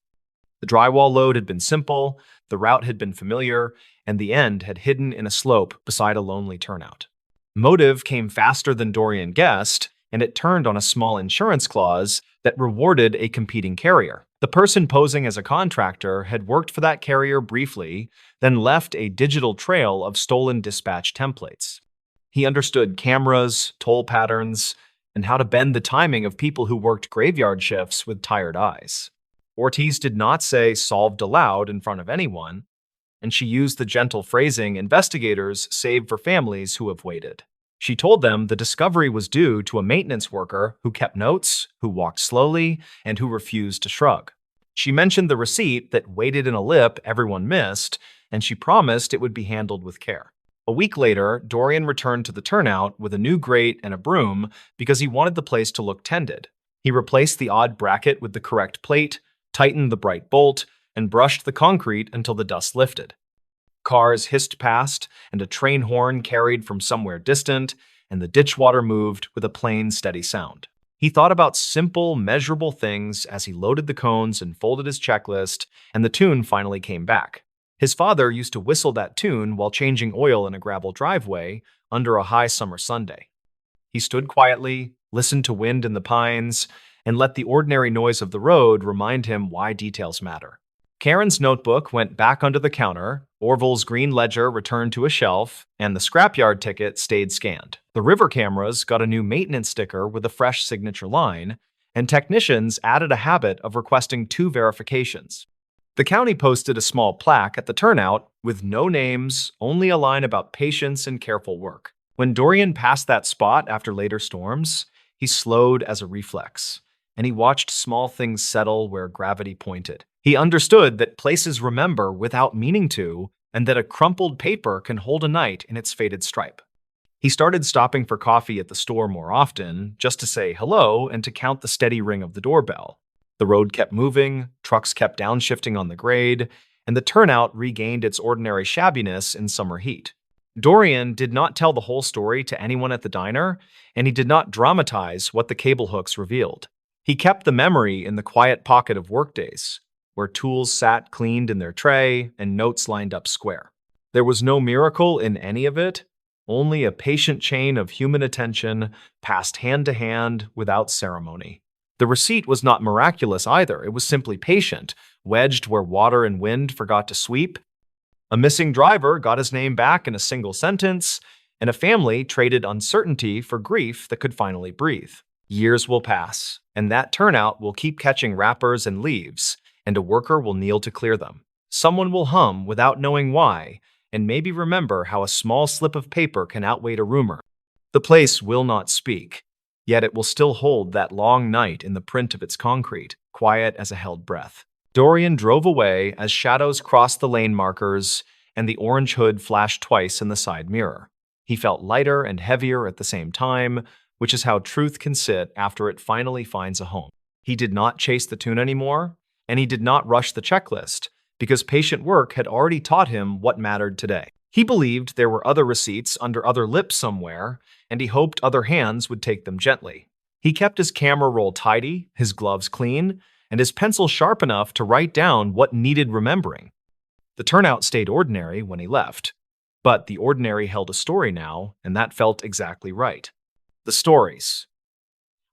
The drywall load had been simple, the route had been familiar, and the end had hidden in a slope beside a lonely turnout. Motive came faster than Dorian guessed, and it turned on a small insurance clause that rewarded a competing carrier. The person posing as a contractor had worked for that carrier briefly, then left a digital trail of stolen dispatch templates. He understood cameras, toll patterns, and how to bend the timing of people who worked graveyard shifts with tired eyes. Ortiz did not say solved aloud in front of anyone, and she used the gentle phrasing investigators save for families who have waited. She told them the discovery was due to a maintenance worker who kept notes, who walked slowly, and who refused to shrug. She mentioned the receipt that waited in a lip everyone missed, and she promised it would be handled with care. A week later, Dorian returned to the turnout with a new grate and a broom because he wanted the place to look tended. He replaced the odd bracket with the correct plate, tightened the bright bolt, and brushed the concrete until the dust lifted. Cars hissed past, and a train horn carried from somewhere distant, and the ditch water moved with a plain, steady sound. He thought about simple, measurable things as he loaded the cones and folded his checklist, and the tune finally came back. His father used to whistle that tune while changing oil in a gravel driveway under a high summer Sunday. He stood quietly, listened to wind in the pines, and let the ordinary noise of the road remind him why details matter. Karen's notebook went back under the counter, Orville's green ledger returned to a shelf, and the scrapyard ticket stayed scanned. The river cameras got a new maintenance sticker with a fresh signature line, and technicians added a habit of requesting 2 verifications. The county posted a small plaque at the turnout with no names, only a line about patience and careful work. When Dorian passed that spot after later storms, he slowed as a reflex, and he watched small things settle where gravity pointed. He understood that places remember without meaning to, and that a crumpled paper can hold a night in its faded stripe. He started stopping for coffee at the store more often, just to say hello and to count the steady ring of the doorbell. The road kept moving, trucks kept downshifting on the grade, and the turnout regained its ordinary shabbiness in summer heat. Dorian did not tell the whole story to anyone at the diner, and he did not dramatize what the cable hooks revealed. He kept the memory in the quiet pocket of workdays, where tools sat cleaned in their tray and notes lined up square. There was no miracle in any of it, Only a patient chain of human attention passed hand to hand without ceremony. The receipt was not miraculous either. It was simply patient, wedged where water and wind forgot to sweep. A missing driver got his name back in a single sentence, and a family traded uncertainty for grief that could finally breathe. Years will pass, and that turnout will keep catching wrappers and leaves, and a worker will kneel to clear them. Someone will hum without knowing why, and maybe remember how a small slip of paper can outweigh a rumor. The place will not speak, yet it will still hold that long night in the print of its concrete, quiet as a held breath. Dorian drove away as shadows crossed the lane markers and the orange hood flashed twice in the side mirror. He felt lighter and heavier at the same time, which is how truth can sit after it finally finds a home. He did not chase the tune anymore, and he did not rush the checklist, because patient work had already taught him what mattered today. He believed there were other receipts under other lips somewhere, and he hoped other hands would take them gently. He kept his camera roll tidy, his gloves clean, and his pencil sharp enough to write down what needed remembering. The turnout stayed ordinary when he left, but the ordinary held a story now, and that felt exactly right. The stories.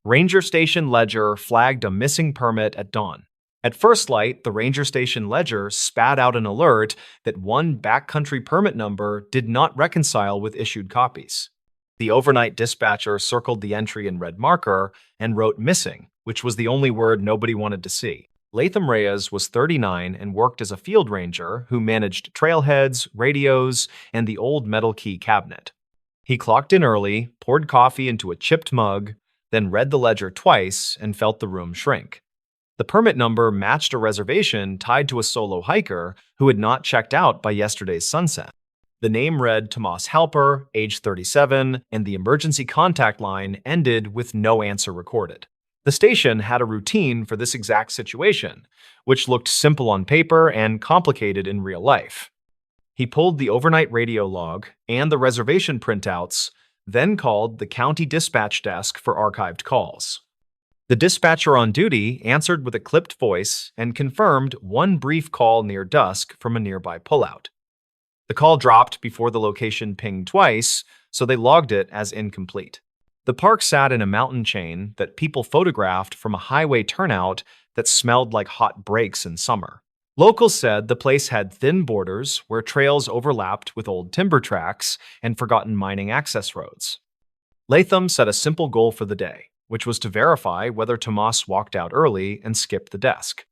Ranger Station Ledger flagged a missing permit at dawn. At first light, the Ranger Station Ledger spat out an alert that one backcountry permit number did not reconcile with issued copies. The overnight dispatcher circled the entry in red marker and wrote missing, which was the only word nobody wanted to see. Latham Reyes was 39 and worked as a field ranger who managed trailheads, radios, and the old metal key cabinet. He clocked in early, poured coffee into a chipped mug, then read the ledger twice and felt the room shrink. The permit number matched a reservation tied to a solo hiker who had not checked out by yesterday's sunset. The name read Tomas Halper, age 37, and the emergency contact line ended with no answer recorded. The station had a routine for this exact situation, which looked simple on paper and complicated in real life. He pulled the overnight radio log and the reservation printouts, then called the county dispatch desk for archived calls. The dispatcher on duty answered with a clipped voice and confirmed one brief call near dusk from a nearby pullout. The call dropped before the location pinged twice, so they logged it as incomplete. The park sat in a mountain chain that people photographed from a highway turnout that smelled like hot brakes in summer. Locals said the place had thin borders where trails overlapped with old timber tracks and forgotten mining access roads. Latham set a simple goal for the day, which was to verify whether Tomas walked out early and skipped the desk.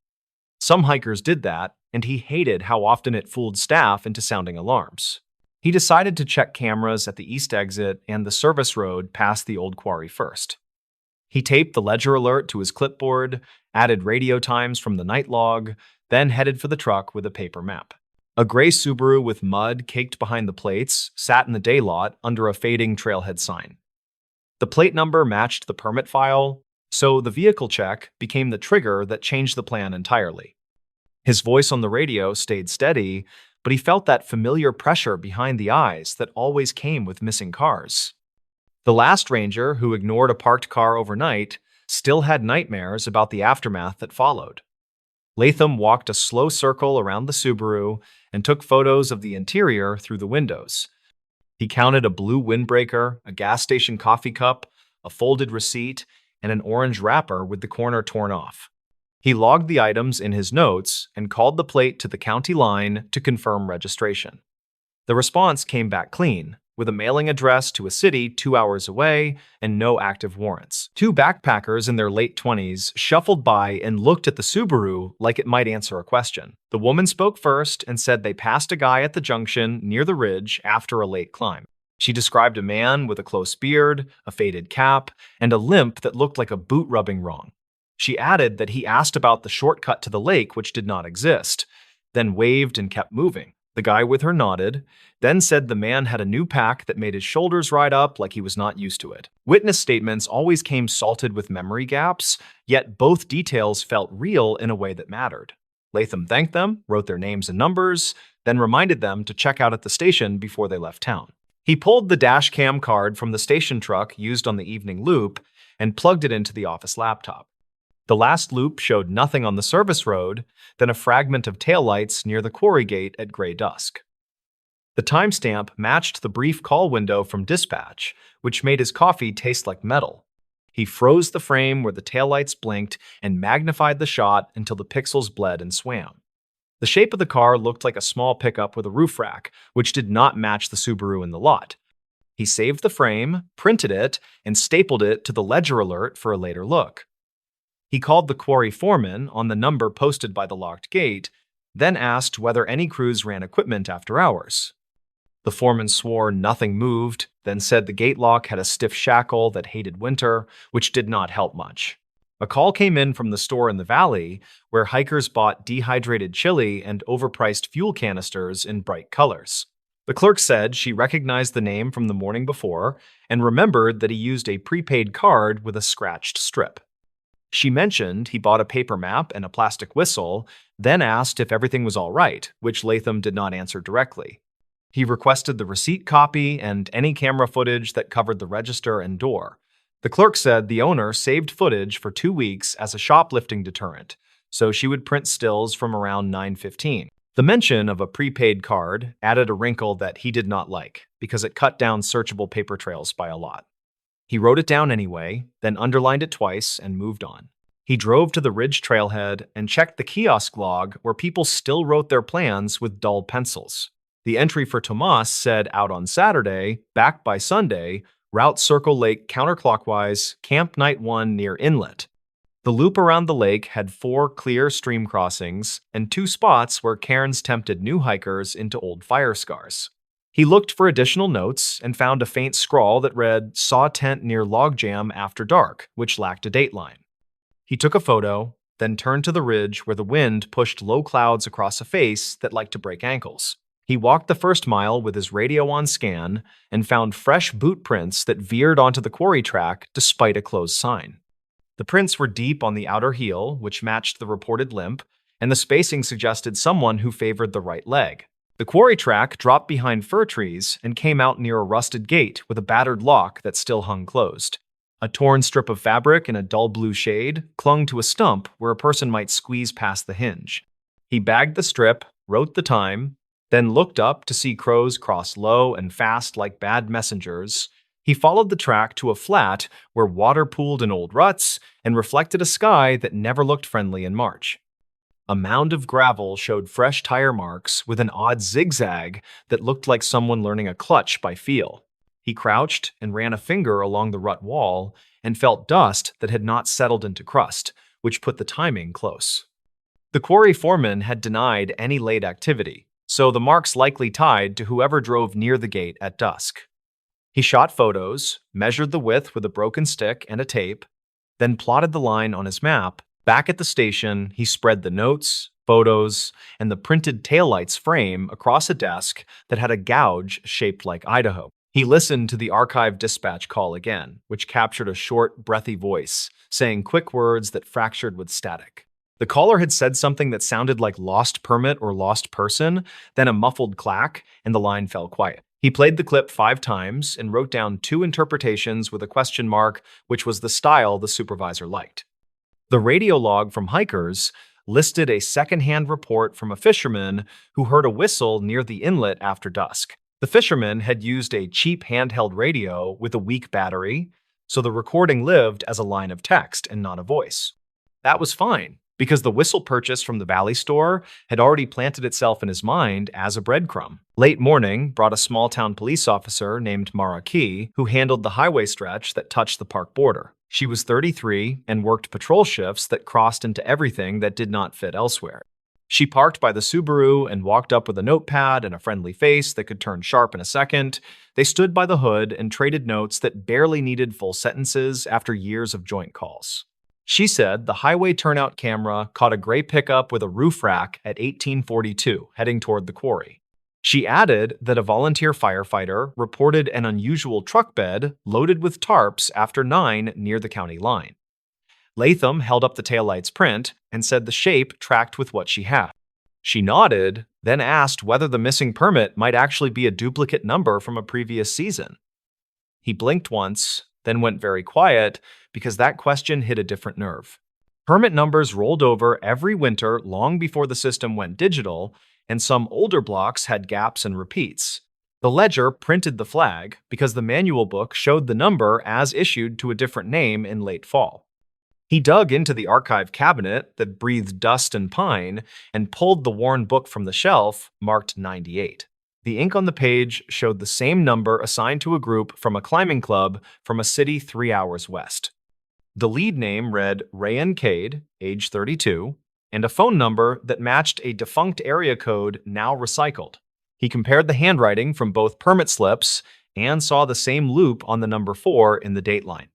Some hikers did that, and he hated how often it fooled staff into sounding alarms. He decided to check cameras at the east exit and the service road past the old quarry first. He taped the ledger alert to his clipboard, added radio times from the night log, then headed for the truck with a paper map. A gray Subaru with mud caked behind the plates sat in the day lot under a fading trailhead sign. The plate number matched the permit file, so the vehicle check became the trigger that changed the plan entirely. His voice on the radio stayed steady, but he felt that familiar pressure behind the eyes that always came with missing cars. The last ranger who ignored a parked car overnight still had nightmares about the aftermath that followed. Latham walked a slow circle around the Subaru and took photos of the interior through the windows. He counted a blue windbreaker, a gas station coffee cup, a folded receipt, and an orange wrapper with the corner torn off. He logged the items in his notes and called the plate to the county line to confirm registration. The response came back clean, with a mailing address to a city 2 hours away and no active warrants. Two backpackers in their late 20s shuffled by and looked at the Subaru like it might answer a question. The woman spoke first and said they passed a guy at the junction near the ridge after a late climb. She described a man with a close beard, a faded cap, and a limp that looked like a boot rubbing wrong. She added that he asked about the shortcut to the lake, which did not exist, then waved and kept moving. The guy with her nodded, then said the man had a new pack that made his shoulders ride up like he was not used to it. Witness statements always came salted with memory gaps, yet both details felt real in a way that mattered. Latham thanked them, wrote their names and numbers, then reminded them to check out at the station before they left town. He pulled the dash cam card from the station truck used on the evening loop and plugged it into the office laptop. The last loop showed nothing on the service road, then a fragment of taillights near the quarry gate at gray dusk. The timestamp matched the brief call window from dispatch, which made his coffee taste like metal. He froze the frame where the taillights blinked and magnified the shot until the pixels bled and swam. The shape of the car looked like a small pickup with a roof rack, which did not match the Subaru in the lot. He saved the frame, printed it, and stapled it to the ledger alert for a later look. He called the quarry foreman on the number posted by the locked gate, then asked whether any crews ran equipment after hours. The foreman swore nothing moved, then said the gate lock had a stiff shackle that hated winter, which did not help much. A call came in from the store in the valley, where hikers bought dehydrated chili and overpriced fuel canisters in bright colors. The clerk said she recognized the name from the morning before and remembered that he used a prepaid card with a scratched strip. She mentioned he bought a paper map and a plastic whistle, then asked if everything was all right, which Latham did not answer directly. He requested the receipt copy and any camera footage that covered the register and door. The clerk said the owner saved footage for 2 weeks as a shoplifting deterrent, so she would print stills from around 9:15. The mention of a prepaid card added a wrinkle that he did not like, because it cut down searchable paper trails by a lot. He wrote it down anyway, then underlined it twice and moved on. He drove to the ridge trailhead and checked the kiosk log where people still wrote their plans with dull pencils. The entry for Tomas said out on Saturday, back by Sunday, route Circle Lake counterclockwise, camp night 1 near inlet. The loop around the lake had 4 clear stream crossings and 2 spots where cairns tempted new hikers into old fire scars. He looked for additional notes and found a faint scrawl that read, "Saw tent near logjam after dark," which lacked a dateline. He took a photo, then turned to the ridge where the wind pushed low clouds across a face that liked to break ankles. He walked the first mile with his radio on scan and found fresh boot prints that veered onto the quarry track despite a closed sign. The prints were deep on the outer heel, which matched the reported limp, and the spacing suggested someone who favored the right leg. The quarry track dropped behind fir trees and came out near a rusted gate with a battered lock that still hung closed. A torn strip of fabric in a dull blue shade clung to a stump where a person might squeeze past the hinge. He bagged the strip, wrote the time, then looked up to see crows cross low and fast like bad messengers. He followed the track to a flat where water pooled in old ruts and reflected a sky that never looked friendly in March. A mound of gravel showed fresh tire marks with an odd zigzag that looked like someone learning a clutch by feel. He crouched and ran a finger along the rut wall and felt dust that had not settled into crust, which put the timing close. The quarry foreman had denied any late activity, so the marks likely tied to whoever drove near the gate at dusk. He shot photos, measured the width with a broken stick and a tape, then plotted the line on his map. Back at the station, he spread the notes, photos, and the printed taillights frame across a desk that had a gouge shaped like Idaho. He listened to the archive dispatch call again, which captured a short, breathy voice, saying quick words that fractured with static. The caller had said something that sounded like lost permit or lost person, then a muffled clack, and the line fell quiet. He played the clip 5 times and wrote down 2 interpretations with a question mark, which was the style the supervisor liked. The radio log from hikers listed a second-hand report from a fisherman who heard a whistle near the inlet after dusk. The fisherman had used a cheap handheld radio with a weak battery, so the recording lived as a line of text and not a voice. That was fine, because the whistle purchase from the Valley store had already planted itself in his mind as a breadcrumb. Late morning brought a small-town police officer named Mara Key, who handled the highway stretch that touched the park border. She was 33 and worked patrol shifts that crossed into everything that did not fit elsewhere. She parked by the Subaru and walked up with a notepad and a friendly face that could turn sharp in a second. They stood by the hood and traded notes that barely needed full sentences after years of joint calls. She said the highway turnout camera caught a gray pickup with a roof rack at 1842, heading toward the quarry. She added that a volunteer firefighter reported an unusual truck bed loaded with tarps after 9 near the county line. Latham held up the taillight's print and said the shape tracked with what she had. She nodded, then asked whether the missing permit might actually be a duplicate number from a previous season. He blinked once, then went very quiet because that question hit a different nerve. Permit numbers rolled over every winter long before the system went digital, and some older blocks had gaps and repeats, The ledger printed the flag because the manual book showed the number as issued to a different name in late fall. He dug into the archive cabinet that breathed dust and pine and pulled the worn book from the shelf marked 98. The ink on the page showed the same number assigned to a group from a climbing club from a city 3 hours west. The lead name read Rayan Cade, age 32, and a phone number that matched a defunct area code now recycled. He compared the handwriting from both permit slips and saw the same loop on the number 4 in the dateline.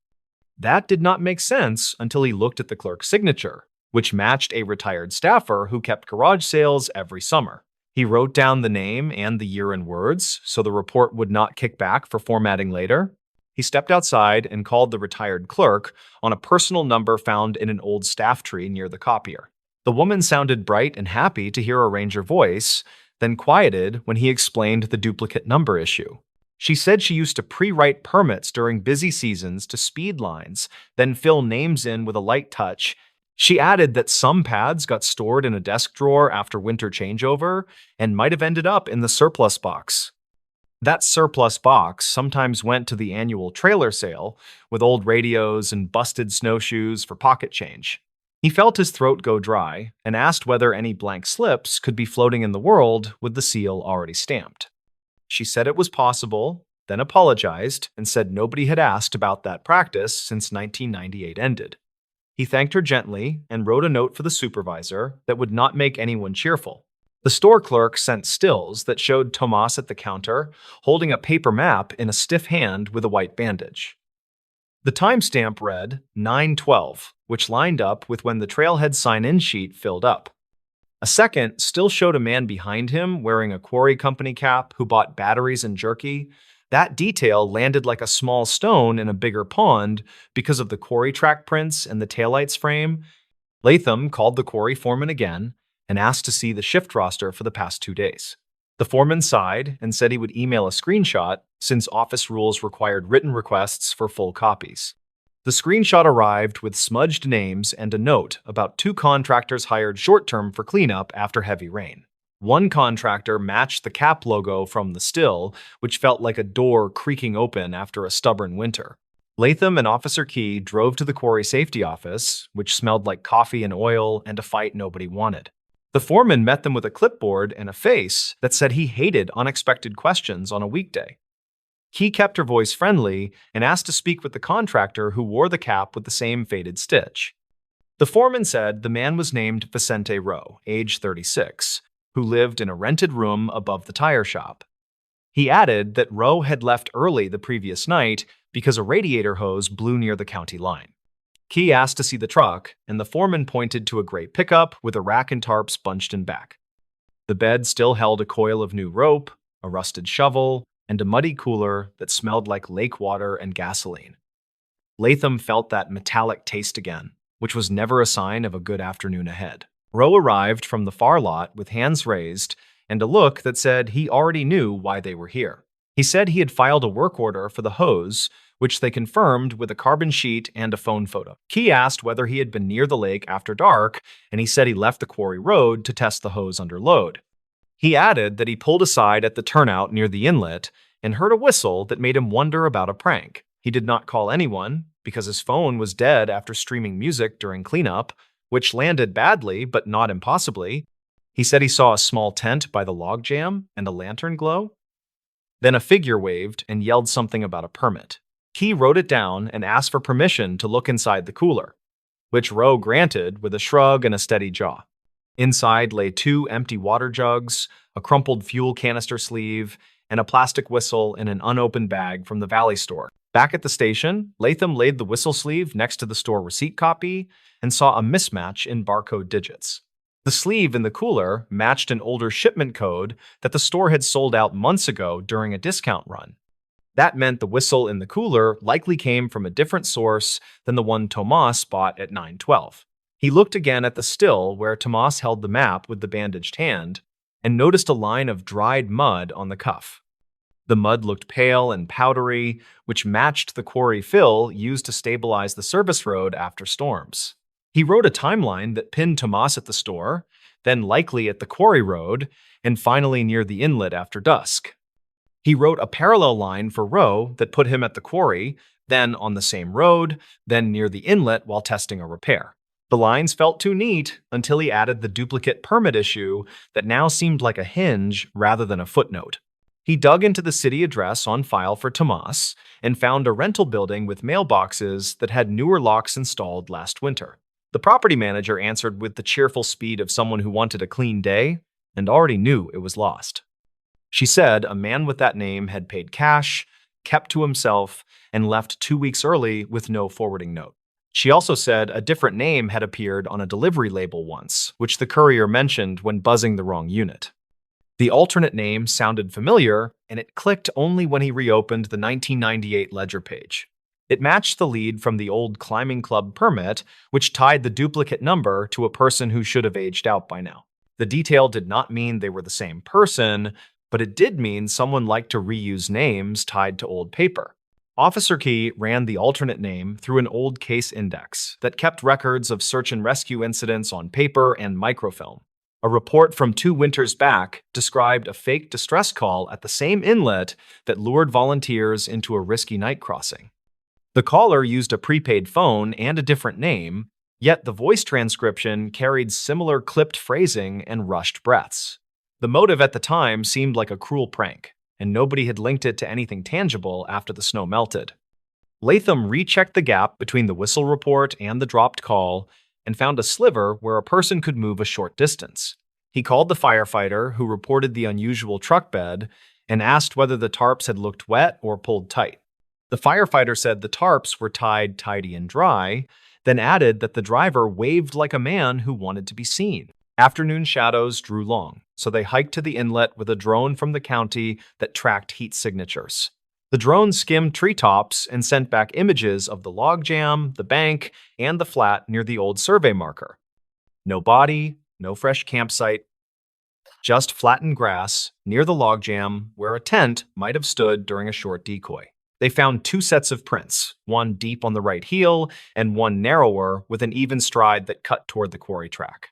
That did not make sense until he looked at the clerk's signature, which matched a retired staffer who kept garage sales every summer. He wrote down the name and the year in words so the report would not kick back for formatting later. He stepped outside and called the retired clerk on a personal number found in an old staff tree near the copier. The woman sounded bright and happy to hear a ranger voice, then quieted when he explained the duplicate number issue. She said she used to pre-write permits during busy seasons to speed lines, then fill names in with a light touch. She added that some pads got stored in a desk drawer after winter changeover and might have ended up in the surplus box. That surplus box sometimes went to the annual trailer sale with old radios and busted snowshoes for pocket change. He felt his throat go dry and asked whether any blank slips could be floating in the world with the seal already stamped. She said it was possible, then apologized and said nobody had asked about that practice since 1998 ended. He thanked her gently and wrote a note for the supervisor that would not make anyone cheerful. The store clerk sent stills that showed Tomas at the counter holding a paper map in a stiff hand with a white bandage. The timestamp read 9/12, which lined up with when the trailhead sign-in sheet filled up. A second still showed a man behind him wearing a quarry company cap who bought batteries and jerky. That detail landed like a small stone in a bigger pond because of the quarry track prints and the taillights frame. Latham called the quarry foreman again and asked to see the shift roster for the past 2 days. The foreman sighed and said he would email a screenshot since office rules required written requests for full copies. The screenshot arrived with smudged names and a note about 2 contractors hired short-term for cleanup after heavy rain. One contractor matched the cap logo from the still, which felt like a door creaking open after a stubborn winter. Latham and Officer Key drove to the quarry safety office, which smelled like coffee and oil and a fight nobody wanted. The foreman met them with a clipboard and a face that said he hated unexpected questions on a weekday. Key kept her voice friendly and asked to speak with the contractor who wore the cap with the same faded stitch. The foreman said the man was named Vicente Rowe, age 36, who lived in a rented room above the tire shop. He added that Rowe had left early the previous night because a radiator hose blew near the county line. Key asked to see the truck, and the foreman pointed to a gray pickup with a rack and tarps bunched in back. The bed still held a coil of new rope, a rusted shovel, and a muddy cooler that smelled like lake water and gasoline. Latham felt that metallic taste again, which was never a sign of a good afternoon ahead. Rowe arrived from the far lot with hands raised and a look that said he already knew why they were here. He said he had filed a work order for the hose, which they confirmed with a carbon sheet and a phone photo. Key asked whether he had been near the lake after dark, and he said he left the quarry road to test the hose under load. He added that he pulled aside at the turnout near the inlet and heard a whistle that made him wonder about a prank. He did not call anyone because his phone was dead after streaming music during cleanup, which landed badly but not impossibly. He said he saw a small tent by the logjam and a lantern glow. Then a figure waved and yelled something about a permit. Key wrote it down and asked for permission to look inside the cooler, which Rowe granted with a shrug and a steady jaw. Inside lay 2 empty water jugs, a crumpled fuel canister sleeve, and a plastic whistle in an unopened bag from the Valley store. Back at the station, Latham laid the whistle sleeve next to the store receipt copy and saw a mismatch in barcode digits. The sleeve in the cooler matched an older shipment code that the store had sold out months ago during a discount run. That meant the whistle in the cooler likely came from a different source than the one Tomas bought at 9/12. He looked again at the still where Tomas held the map with the bandaged hand and noticed a line of dried mud on the cuff. The mud looked pale and powdery, which matched the quarry fill used to stabilize the service road after storms. He wrote a timeline that pinned Tomas at the store, then likely at the quarry road, and finally near the inlet after dusk. He wrote a parallel line for row that put him at the quarry, then on the same road, then near the inlet while testing a repair. The lines felt too neat until he added the duplicate permit issue that now seemed like a hinge rather than a footnote. He dug into the city address on file for Tomas and found a rental building with mailboxes that had newer locks installed last winter. The property manager answered with the cheerful speed of someone who wanted a clean day and already knew it was lost. She said a man with that name had paid cash, kept to himself, and left 2 weeks early with no forwarding note. She also said a different name had appeared on a delivery label once, which the courier mentioned when buzzing the wrong unit. The alternate name sounded familiar, and it clicked only when he reopened the 1998 ledger page. It matched the lead from the old climbing club permit, which tied the duplicate number to a person who should have aged out by now. The detail did not mean they were the same person, but it did mean someone liked to reuse names tied to old paper. Officer Key ran the alternate name through an old case index that kept records of search and rescue incidents on paper and microfilm. A report from 2 winters back described a fake distress call at the same inlet that lured volunteers into a risky night crossing. The caller used a prepaid phone and a different name, yet the voice transcription carried similar clipped phrasing and rushed breaths. The motive at the time seemed like a cruel prank, and nobody had linked it to anything tangible after the snow melted. Latham rechecked the gap between the whistle report and the dropped call and found a sliver where a person could move a short distance. He called the firefighter, who reported the unusual truck bed, and asked whether the tarps had looked wet or pulled tight. The firefighter said the tarps were tied tidy and dry, then added that the driver waved like a man who wanted to be seen. Afternoon shadows drew long, so they hiked to the inlet with a drone from the county that tracked heat signatures. The drone skimmed treetops and sent back images of the logjam, the bank, and the flat near the old survey marker. No body, no fresh campsite, just flattened grass near the logjam where a tent might have stood during a short decoy. They found 2 sets of prints, one deep on the right heel and one narrower with an even stride that cut toward the quarry track.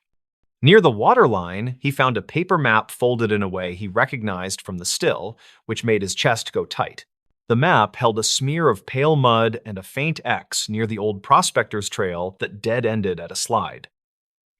Near the waterline, he found a paper map folded in a way he recognized from the still, which made his chest go tight. The map held a smear of pale mud and a faint X near the old prospector's trail that dead-ended at a slide.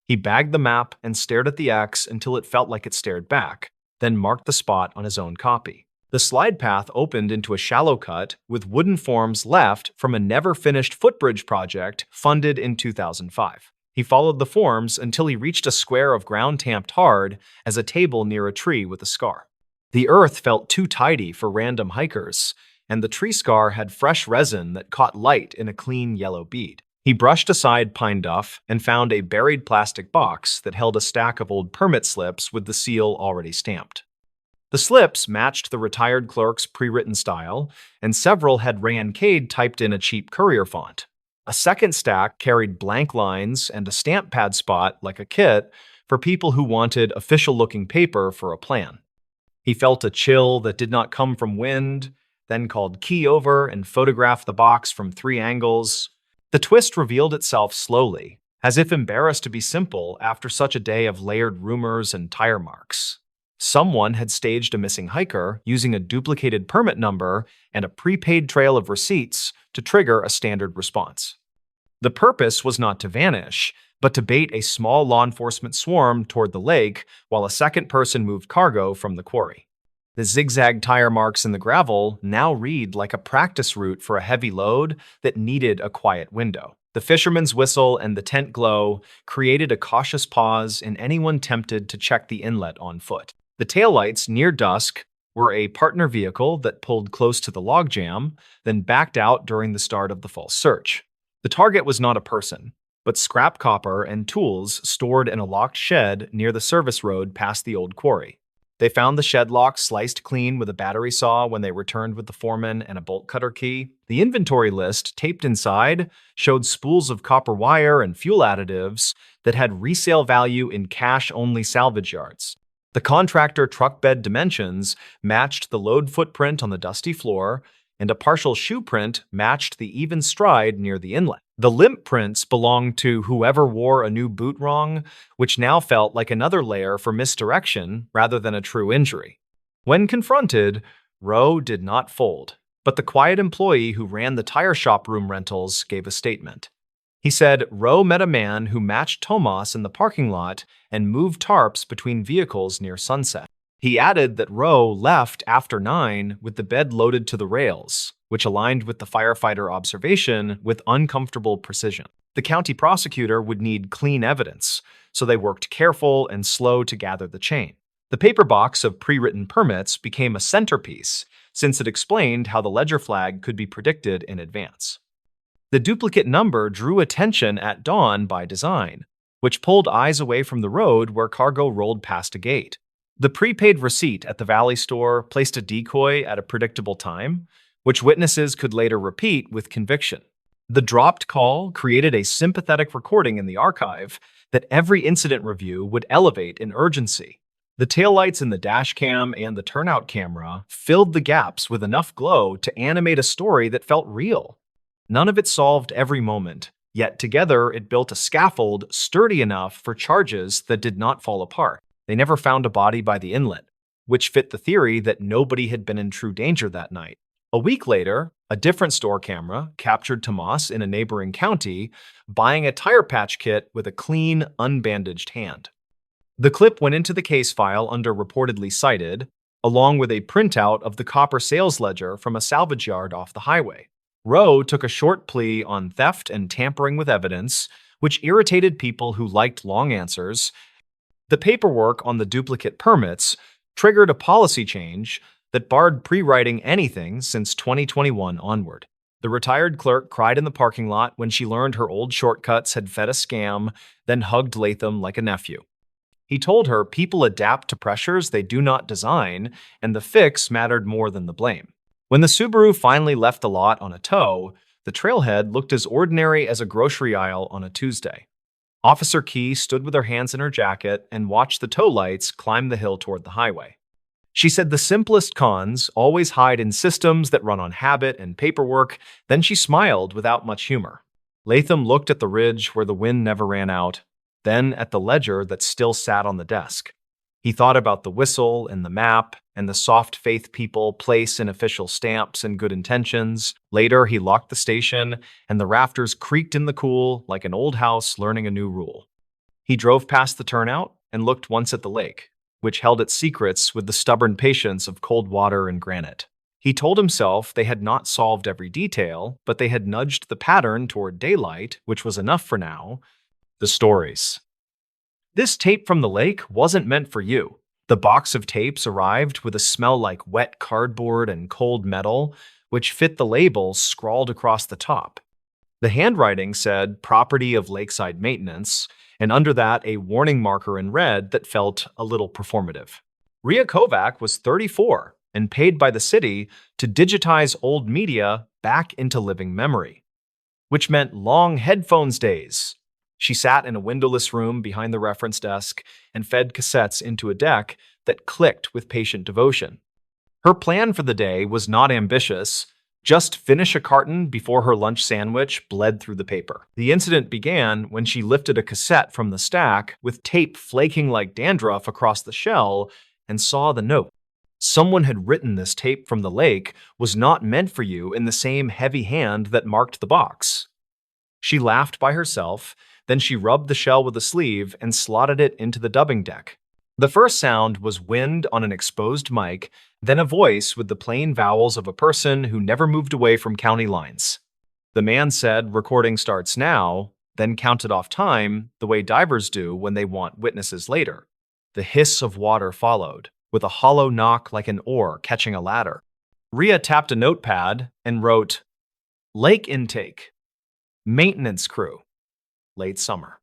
He bagged the map and stared at the X until it felt like it stared back, then marked the spot on his own copy. The slide path opened into a shallow cut with wooden forms left from a never-finished footbridge project funded in 2005. He followed the forms until he reached a square of ground tamped hard as a table near a tree with a scar. The earth felt too tidy for random hikers, and the tree scar had fresh resin that caught light in a clean yellow bead. He brushed aside pine duff and found a buried plastic box that held a stack of old permit slips with the seal already stamped. The slips matched the retired clerk's pre-written style, and several had Rancade typed in a cheap courier font. A second stack carried blank lines and a stamp pad spot like a kit for people who wanted official-looking paper for a plan. He felt a chill that did not come from wind, then called Key over and photographed the box from 3 angles. The twist revealed itself slowly, as if embarrassed to be simple after such a day of layered rumors and tire marks. Someone had staged a missing hiker using a duplicated permit number and a prepaid trail of receipts to trigger a standard response. The purpose was not to vanish, but to bait a small law enforcement swarm toward the lake while a second person moved cargo from the quarry. The zigzag tire marks in the gravel now read like a practice route for a heavy load that needed a quiet window. The fisherman's whistle and the tent glow created a cautious pause in anyone tempted to check the inlet on foot. The taillights near dusk were a partner vehicle that pulled close to the logjam, then backed out during the start of the false search. The target was not a person, but scrap copper and tools stored in a locked shed near the service road past the old quarry. They found the shed lock sliced clean with a battery saw when they returned with the foreman and a bolt cutter key. The inventory list taped inside showed spools of copper wire and fuel additives that had resale value in cash-only salvage yards. The contractor truck bed dimensions matched the load footprint on the dusty floor, and a partial shoe print matched the even stride near the inlet. The limp prints belonged to whoever wore a new boot wrong, which now felt like another layer for misdirection rather than a true injury. When confronted, Rowe did not fold, but the quiet employee who ran the tire shop room rentals gave a statement. He said Rowe met a man who matched Tomas in the parking lot and moved tarps between vehicles near sunset. He added that Rowe left after 9 with the bed loaded to the rails, which aligned with the firefighter observation with uncomfortable precision. The county prosecutor would need clean evidence, so they worked careful and slow to gather the chain. The paper box of pre-written permits became a centerpiece since it explained how the ledger flag could be predicted in advance. The duplicate number drew attention at dawn by design, which pulled eyes away from the road where cargo rolled past a gate. The prepaid receipt at the Valley store placed a decoy at a predictable time, which witnesses could later repeat with conviction. The dropped call created a sympathetic recording in the archive that every incident review would elevate in urgency. The taillights in the dash cam and the turnout camera filled the gaps with enough glow to animate a story that felt real. None of it solved every moment, yet together it built a scaffold sturdy enough for charges that did not fall apart. They never found a body by the inlet, which fit the theory that nobody had been in true danger that night. A week later, a different store camera captured Tomas in a neighboring county buying a tire patch kit with a clean, unbandaged hand. The clip went into the case file under reportedly cited, along with a printout of the copper sales ledger from a salvage yard off the highway. Rowe took a short plea on theft and tampering with evidence, which irritated people who liked long answers. The paperwork on the duplicate permits triggered a policy change that barred pre-writing anything since 2021 onward. The retired clerk cried in the parking lot when she learned her old shortcuts had fed a scam, then hugged Latham like a nephew. He told her people adapt to pressures they do not design, and the fix mattered more than the blame. When the Subaru finally left the lot on a tow, the trailhead looked as ordinary as a grocery aisle on a Tuesday. Officer Key stood with her hands in her jacket and watched the tow lights climb the hill toward the highway. She said the simplest cons always hide in systems that run on habit and paperwork. Then she smiled without much humor. Latham looked at the ridge where the wind never ran out, then at the ledger that still sat on the desk. He thought about the whistle and the map and the soft faith people place in official stamps and good intentions. Later, he locked the station, and the rafters creaked in the cool like an old house learning a new rule. He drove past the turnout and looked once at the lake, which held its secrets with the stubborn patience of cold water and granite. He told himself they had not solved every detail, but they had nudged the pattern toward daylight, which was enough for now. The stories. This tape from the lake wasn't meant for you. The box of tapes arrived with a smell like wet cardboard and cold metal, which fit the labels scrawled across the top. The handwriting said property of Lakeside Maintenance, and under that a warning marker in red that felt a little performative. Ria Kovac was 34 and paid by the city to digitize old media back into living memory, which meant long headphones days. She sat in a windowless room behind the reference desk and fed cassettes into a deck that clicked with patient devotion. Her plan for the day was not ambitious, just finish a carton before her lunch sandwich bled through the paper. The incident began when she lifted a cassette from the stack with tape flaking like dandruff across the shell and saw the note. Someone had written this tape from the lake was not meant for you in the same heavy hand that marked the box. She laughed by herself. Then she rubbed the shell with a sleeve and slotted it into the dubbing deck. The first sound was wind on an exposed mic, then a voice with the plain vowels of a person who never moved away from county lines. The man said, "Recording starts now," then counted off time the way divers do when they want witnesses later. The hiss of water followed, with a hollow knock like an oar catching a ladder. Ria tapped a notepad and wrote, "Lake intake, maintenance crew, late summer."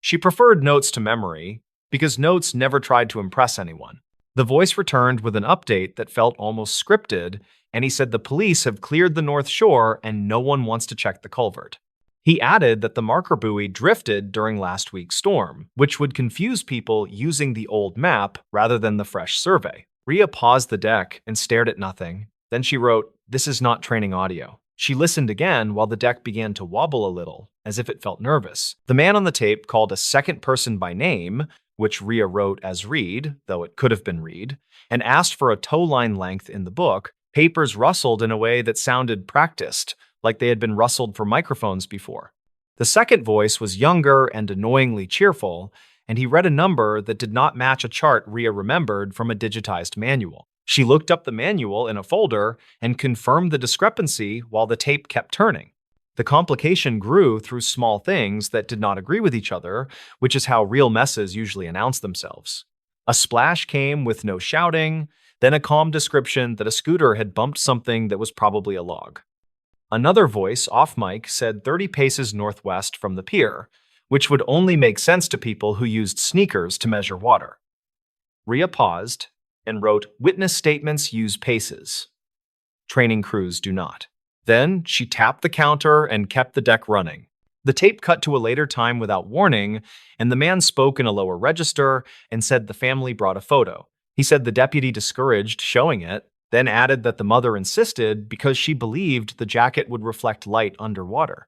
She preferred notes to memory because notes never tried to impress anyone. The voice returned with an update that felt almost scripted, and he said the police have cleared the North Shore and no one wants to check the culvert. He added that the marker buoy drifted during last week's storm, which would confuse people using the old map rather than the fresh survey. Ria paused the deck and stared at nothing. Then she wrote, "This is not training audio." She listened again while the deck began to wobble a little, as if it felt nervous. The man on the tape called a second person by name, which Rhea wrote as read, though it could have been read, and asked for a toe line length in the book, papers rustled in a way that sounded practiced, like they had been rustled for microphones before. The second voice was younger and annoyingly cheerful, and he read a number that did not match a chart Rhea remembered from a digitized manual. She looked up the manual in a folder and confirmed the discrepancy while the tape kept turning. The complication grew through small things that did not agree with each other, which is how real messes usually announce themselves. A splash came with no shouting, then a calm description that a scooter had bumped something that was probably a log. Another voice, off mic, said 30 paces northwest from the pier, which would only make sense to people who used sneakers to measure water. Rhea paused and wrote, "Witness statements use paces. Training crews do not." Then she tapped the counter and kept the deck running. The tape cut to a later time without warning, and the man spoke in a lower register and said the family brought a photo. He said the deputy discouraged showing it, then added that the mother insisted because she believed the jacket would reflect light underwater.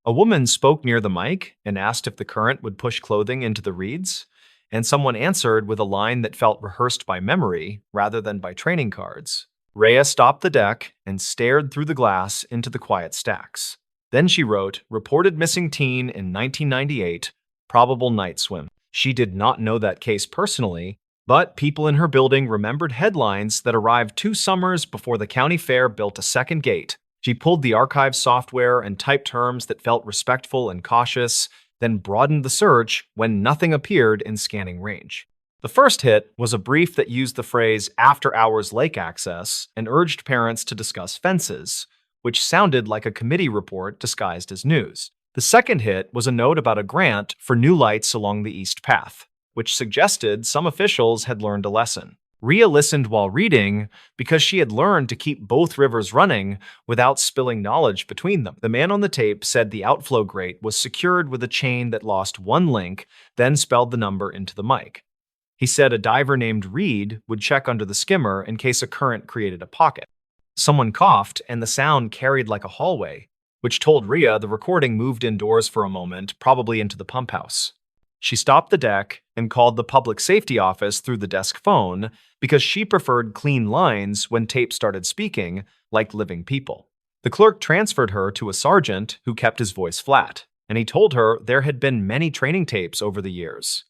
A woman spoke near the mic and asked if the current would push clothing into the reeds, and someone answered with a line that felt rehearsed by memory rather than by training cards. Rhea stopped the deck and stared through the glass into the quiet stacks. Then she wrote, "Reported missing teen in 1998, probable night swim." She did not know that case personally, but people in her building remembered headlines that arrived 2 summers before the county fair built a second gate. She pulled the archive software and typed terms that felt respectful and cautious, then broadened the search when nothing appeared in scanning range. The first hit was a brief that used the phrase after-hours lake access and urged parents to discuss fences, which sounded like a committee report disguised as news. The second hit was a note about a grant for new lights along the East Path, which suggested some officials had learned a lesson. Rhea listened while reading because she had learned to keep both rivers running without spilling knowledge between them. The man on the tape said the outflow grate was secured with a chain that lost one link, then spelled the number into the mic. He said a diver named Reed would check under the skimmer in case a current created a pocket. Someone coughed, and the sound carried like a hallway, which told Rhea the recording moved indoors for a moment, probably into the pump house. She stopped the deck and called the public safety office through the desk phone because she preferred clean lines when tape started speaking like living people. The clerk transferred her to a sergeant who kept his voice flat, and he told her there had been many training tapes over the years.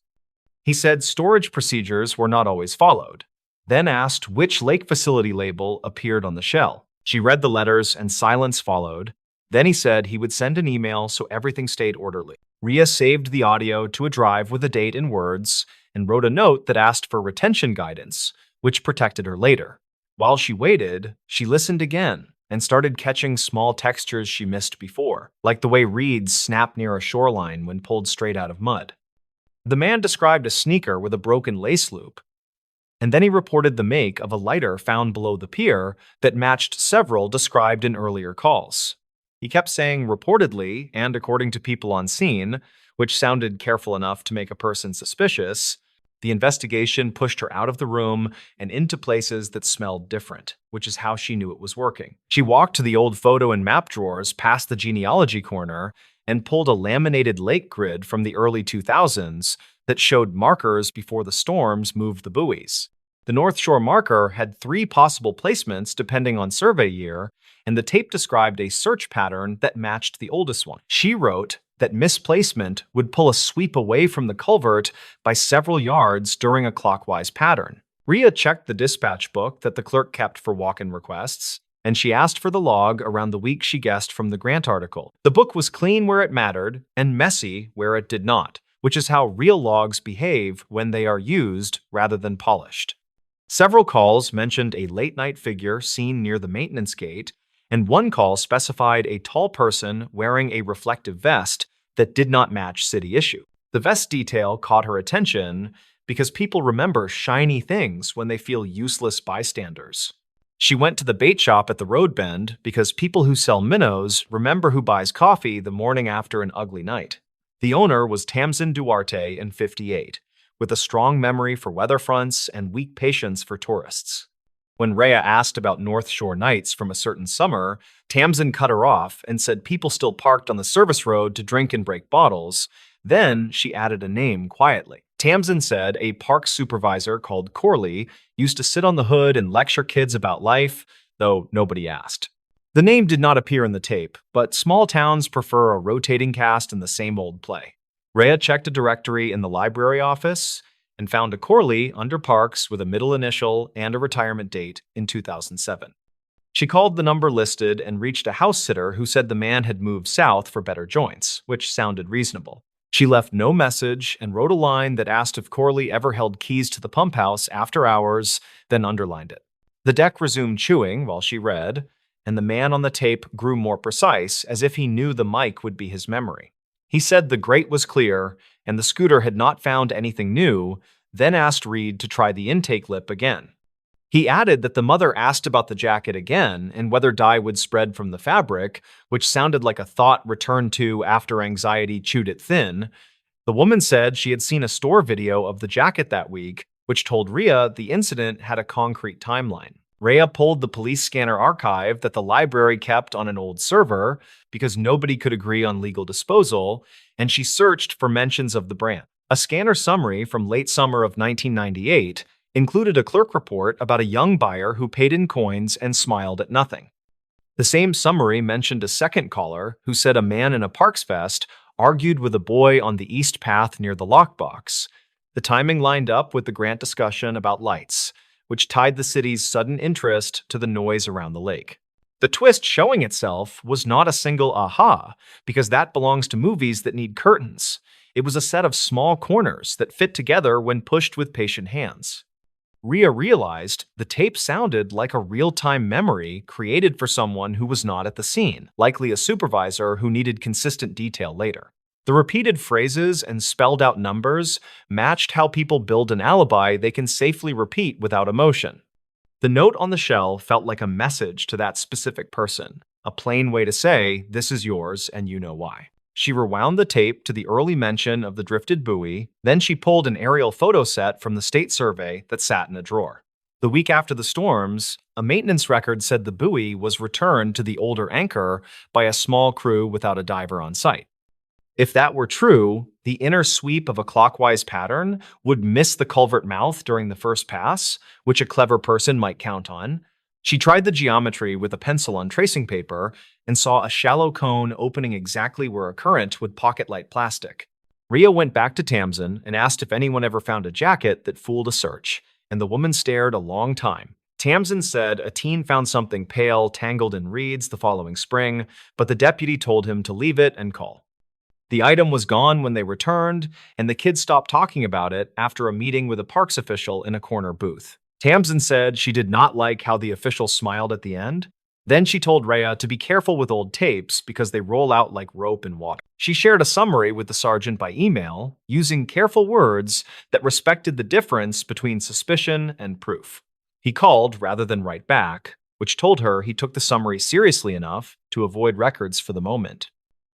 He said storage procedures were not always followed, then asked which lake facility label appeared on the shell. She read the letters and silence followed. Then he said he would send an email so everything stayed orderly. Rhea saved the audio to a drive with a date and words and wrote a note that asked for retention guidance, which protected her later. While she waited, she listened again and started catching small textures she missed before, like the way reeds snap near a shoreline when pulled straight out of mud. The man described a sneaker with a broken lace loop, and then he reported the make of a lighter found below the pier that matched several described in earlier calls. He kept saying reportedly and according to people on scene, which sounded careful enough to make a person suspicious. The investigation pushed her out of the room and into places that smelled different, which is how she knew it was working. She walked to the old photo and map drawers past the genealogy corner and pulled a laminated lake grid from the early 2000s that showed markers before the storms moved the buoys. The North Shore marker had 3 possible placements depending on survey year, and the tape described a search pattern that matched the oldest one. She wrote that misplacement would pull a sweep away from the culvert by several yards during a clockwise pattern. Rhea checked the dispatch book that the clerk kept for walk-in requests, and she asked for the log around the week she guessed from the grant article. The book was clean where it mattered and messy where it did not, which is how real logs behave when they are used rather than polished. Several calls mentioned a late-night figure seen near the maintenance gate, and one call specified a tall person wearing a reflective vest that did not match city issue. The vest detail caught her attention because people remember shiny things when they feel useless bystanders. She went to the bait shop at the road bend because people who sell minnows remember who buys coffee the morning after an ugly night. The owner was Tamsin Duarte in 58, with a strong memory for weather fronts and weak patience for tourists. When Rhea asked about North Shore nights from a certain summer, Tamsin cut her off and said people still parked on the service road to drink and break bottles. Then she added a name quietly. Tamsin said a park supervisor called Corley used to sit on the hood and lecture kids about life, though nobody asked. The name did not appear in the tape, but small towns prefer a rotating cast in the same old play. Rhea checked a directory in the library office and found a Corley under Parks with a middle initial and a retirement date in 2007. She called the number listed and reached a house sitter who said the man had moved south for better joints, which sounded reasonable. She left no message and wrote a line that asked if Corley ever held keys to the pump house after hours, then underlined it. The deck resumed chewing while she read, and the man on the tape grew more precise, as if he knew the mic would be his memory. He said the grate was clear and the scooter had not found anything new, then asked Reed to try the intake lip again. He added that the mother asked about the jacket again and whether dye would spread from the fabric, which sounded like a thought returned to after anxiety chewed it thin. The woman said she had seen a store video of the jacket that week, which told Rhea the incident had a concrete timeline. Rhea pulled the police scanner archive that the library kept on an old server because nobody could agree on legal disposal, and she searched for mentions of the brand. A scanner summary from late summer of 1998 included a clerk report about a young buyer who paid in coins and smiled at nothing. The same summary mentioned a second caller who said a man in a Parks vest argued with a boy on the east path near the lockbox. The timing lined up with the grant discussion about lights, which tied the city's sudden interest to the noise around the lake. The twist showing itself was not a single aha, because that belongs to movies that need curtains. It was a set of small corners that fit together when pushed with patient hands. Rhea realized the tape sounded like a real-time memory created for someone who was not at the scene, likely a supervisor who needed consistent detail later. The repeated phrases and spelled-out numbers matched how people build an alibi they can safely repeat without emotion. The note on the shell felt like a message to that specific person, a plain way to say, "This is yours and you know why." She rewound the tape to the early mention of the drifted buoy, then she pulled an aerial photo set from the state survey that sat in a drawer. The week after the storms, a maintenance record said the buoy was returned to the older anchor by a small crew without a diver on site. If that were true, the inner sweep of a clockwise pattern would miss the culvert mouth during the first pass, which a clever person might count on. She tried the geometry with a pencil on tracing paper and saw a shallow cone opening exactly where a current would pocket light plastic. Rhea went back to Tamsin and asked if anyone ever found a jacket that fooled a search, and the woman stared a long time. Tamsin said a teen found something pale tangled in reeds the following spring, but the deputy told him to leave it and call. The item was gone when they returned, and the kids stopped talking about it after a meeting with a parks official in a corner booth. Tamsin said she did not like how the official smiled at the end. Then she told Rhea to be careful with old tapes because they roll out like rope in water. She shared a summary with the sergeant by email, using careful words that respected the difference between suspicion and proof. He called rather than write back, which told her he took the summary seriously enough to avoid records for the moment.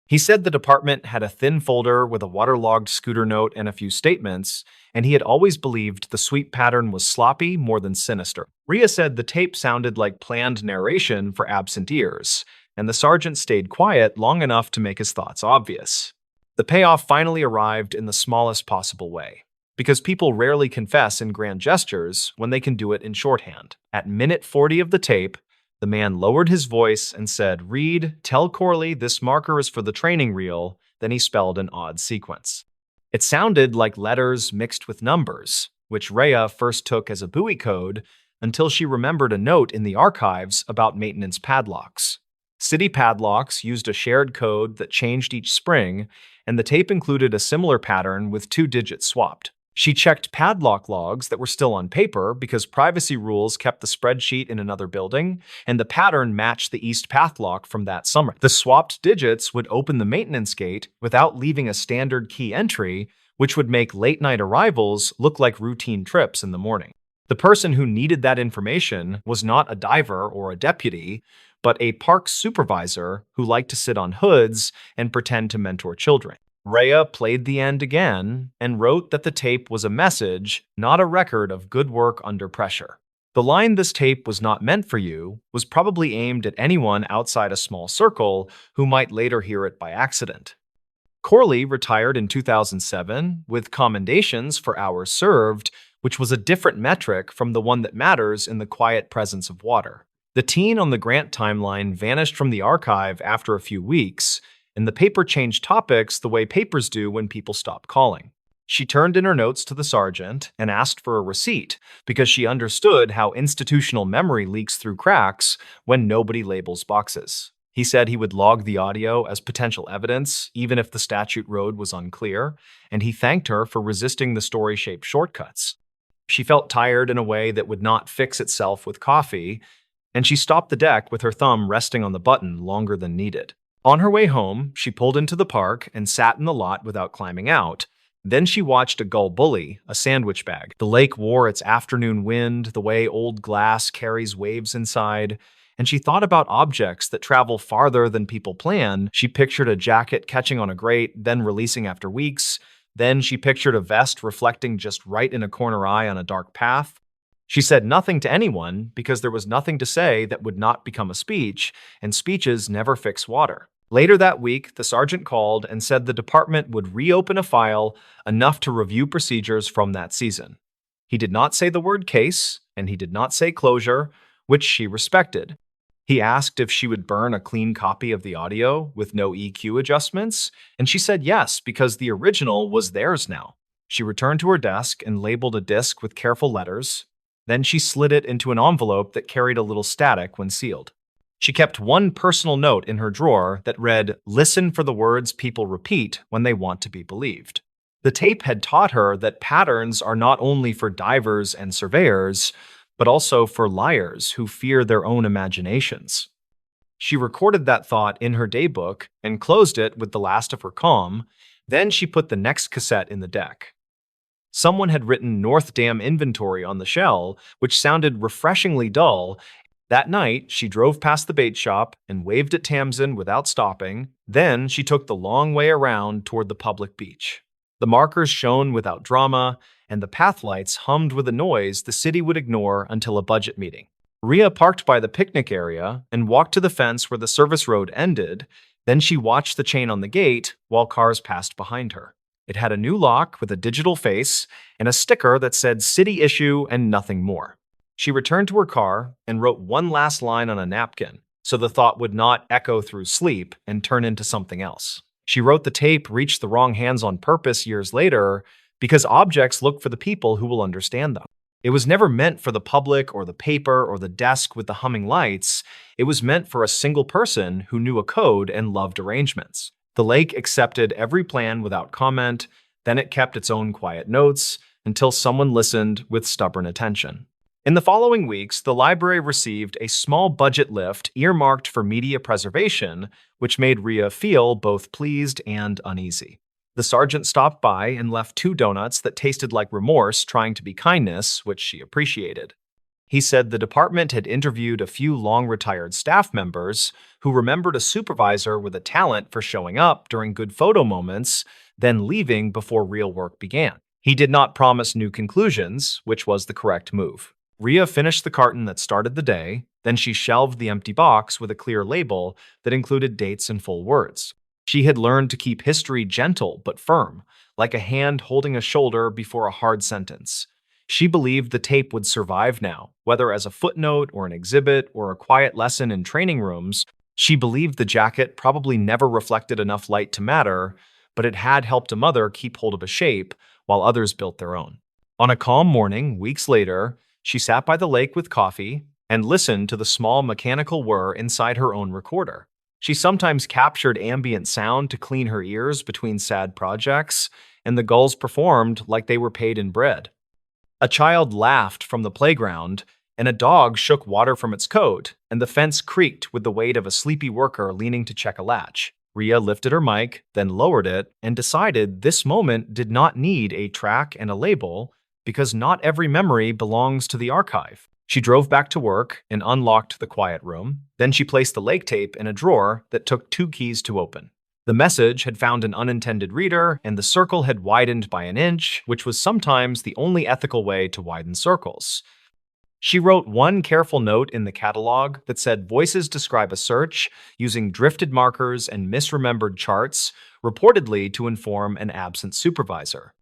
He said the department had a thin folder with a waterlogged scooter note and a few statements, and he had always believed the sweep pattern was sloppy more than sinister. Rhea said the tape sounded like planned narration for absent ears, and the sergeant stayed quiet long enough to make his thoughts obvious. The payoff finally arrived in the smallest possible way, because people rarely confess in grand gestures when they can do it in shorthand. At minute 40 of the tape, the man lowered his voice and said, "Reed, tell Corley this marker is for the training reel." Then he spelled an odd sequence. It sounded like letters mixed with numbers, which Rhea first took as a buoy code until she remembered a note in the archives about maintenance padlocks. City padlocks used a shared code that changed each spring, and the tape included a similar pattern with 2 digits swapped. She checked padlock logs that were still on paper because privacy rules kept the spreadsheet in another building, and the pattern matched the east padlock from that summer. The swapped digits would open the maintenance gate without leaving a standard key entry, which would make late-night arrivals look like routine trips in the morning. The person who needed that information was not a diver or a deputy, but a park supervisor who liked to sit on hoods and pretend to mentor children. Rhea played the end again and wrote that the tape was a message, not a record of good work under pressure. The line "this tape was not meant for you" was probably aimed at anyone outside a small circle who might later hear it by accident. Corley retired in 2007 with commendations for hours served, which was a different metric from the one that matters in the quiet presence of water. The teen on the Grant timeline vanished from the archive after a few weeks, and the paper changed topics the way papers do when people stop calling. She turned in her notes to the sergeant and asked for a receipt because she understood how institutional memory leaks through cracks when nobody labels boxes. He said he would log the audio as potential evidence, even if the statute road was unclear, and he thanked her for resisting the story-shaped shortcuts. She felt tired in a way that would not fix itself with coffee, and she stopped the deck with her thumb resting on the button longer than needed. On her way home, she pulled into the park and sat in the lot without climbing out. Then she watched a gull bully a sandwich bag. The lake wore its afternoon wind, the way old glass carries waves inside, and she thought about objects that travel farther than people plan. She pictured a jacket catching on a grate, then releasing after weeks. Then she pictured a vest reflecting just right in a corner eye on a dark path. She said nothing to anyone because there was nothing to say that would not become a speech, and speeches never fix water. Later that week, the sergeant called and said the department would reopen a file enough to review procedures from that season. He did not say the word case, and he did not say closure, which she respected. He asked if she would burn a clean copy of the audio with no EQ adjustments, and she said yes because the original was theirs now. She returned to her desk and labeled a disc with careful letters. Then she slid it into an envelope that carried a little static when sealed. She kept one personal note in her drawer that read, "Listen for the words people repeat when they want to be believed." The tape had taught her that patterns are not only for divers and surveyors, but also for liars who fear their own imaginations. She recorded that thought in her daybook and closed it with the last of her calm. Then she put the next cassette in the deck. Someone had written North Dam Inventory on the shell, which sounded refreshingly dull. That night, she drove past the bait shop and waved at Tamsin without stopping. Then she took the long way around toward the public beach. The markers shone without drama, and the path lights hummed with a noise the city would ignore until a budget meeting. Rhea parked by the picnic area and walked to the fence where the service road ended. Then she watched the chain on the gate while cars passed behind her. It had a new lock with a digital face and a sticker that said city issue and nothing more. She returned to her car and wrote one last line on a napkin so the thought would not echo through sleep and turn into something else. She wrote the tape reached the wrong hands on purpose years later because objects look for the people who will understand them. It was never meant for the public or the paper or the desk with the humming lights. It was meant for a single person who knew a code and loved arrangements. The lake accepted every plan without comment. Then it kept its own quiet notes until someone listened with stubborn attention. In the following weeks, the library received a small budget lift earmarked for media preservation, which made Rhea feel both pleased and uneasy. The sergeant stopped by and left 2 donuts that tasted like remorse trying to be kindness, which she appreciated. He said the department had interviewed a few long-retired staff members who remembered a supervisor with a talent for showing up during good photo moments, then leaving before real work began. He did not promise new conclusions, which was the correct move. Rhea finished the carton that started the day, then she shelved the empty box with a clear label that included dates and full words. She had learned to keep history gentle but firm, like a hand holding a shoulder before a hard sentence. She believed the tape would survive now, whether as a footnote or an exhibit or a quiet lesson in training rooms. She believed the jacket probably never reflected enough light to matter, but it had helped a mother keep hold of a shape while others built their own. On a calm morning, weeks later, she sat by the lake with coffee and listened to the small mechanical whir inside her own recorder. She sometimes captured ambient sound to clean her ears between sad projects, and the gulls performed like they were paid in bread. A child laughed from the playground, and a dog shook water from its coat, and the fence creaked with the weight of a sleepy worker leaning to check a latch. Rhea lifted her mic, then lowered it, and decided this moment did not need a track and a label, because not every memory belongs to the archive. She drove back to work and unlocked the quiet room. Then she placed the lake tape in a drawer that took 2 keys to open. The message had found an unintended reader, and the circle had widened by an inch, which was sometimes the only ethical way to widen circles. She wrote one careful note in the catalog that said voices describe a search using drifted markers and misremembered charts, reportedly to inform an absent supervisor.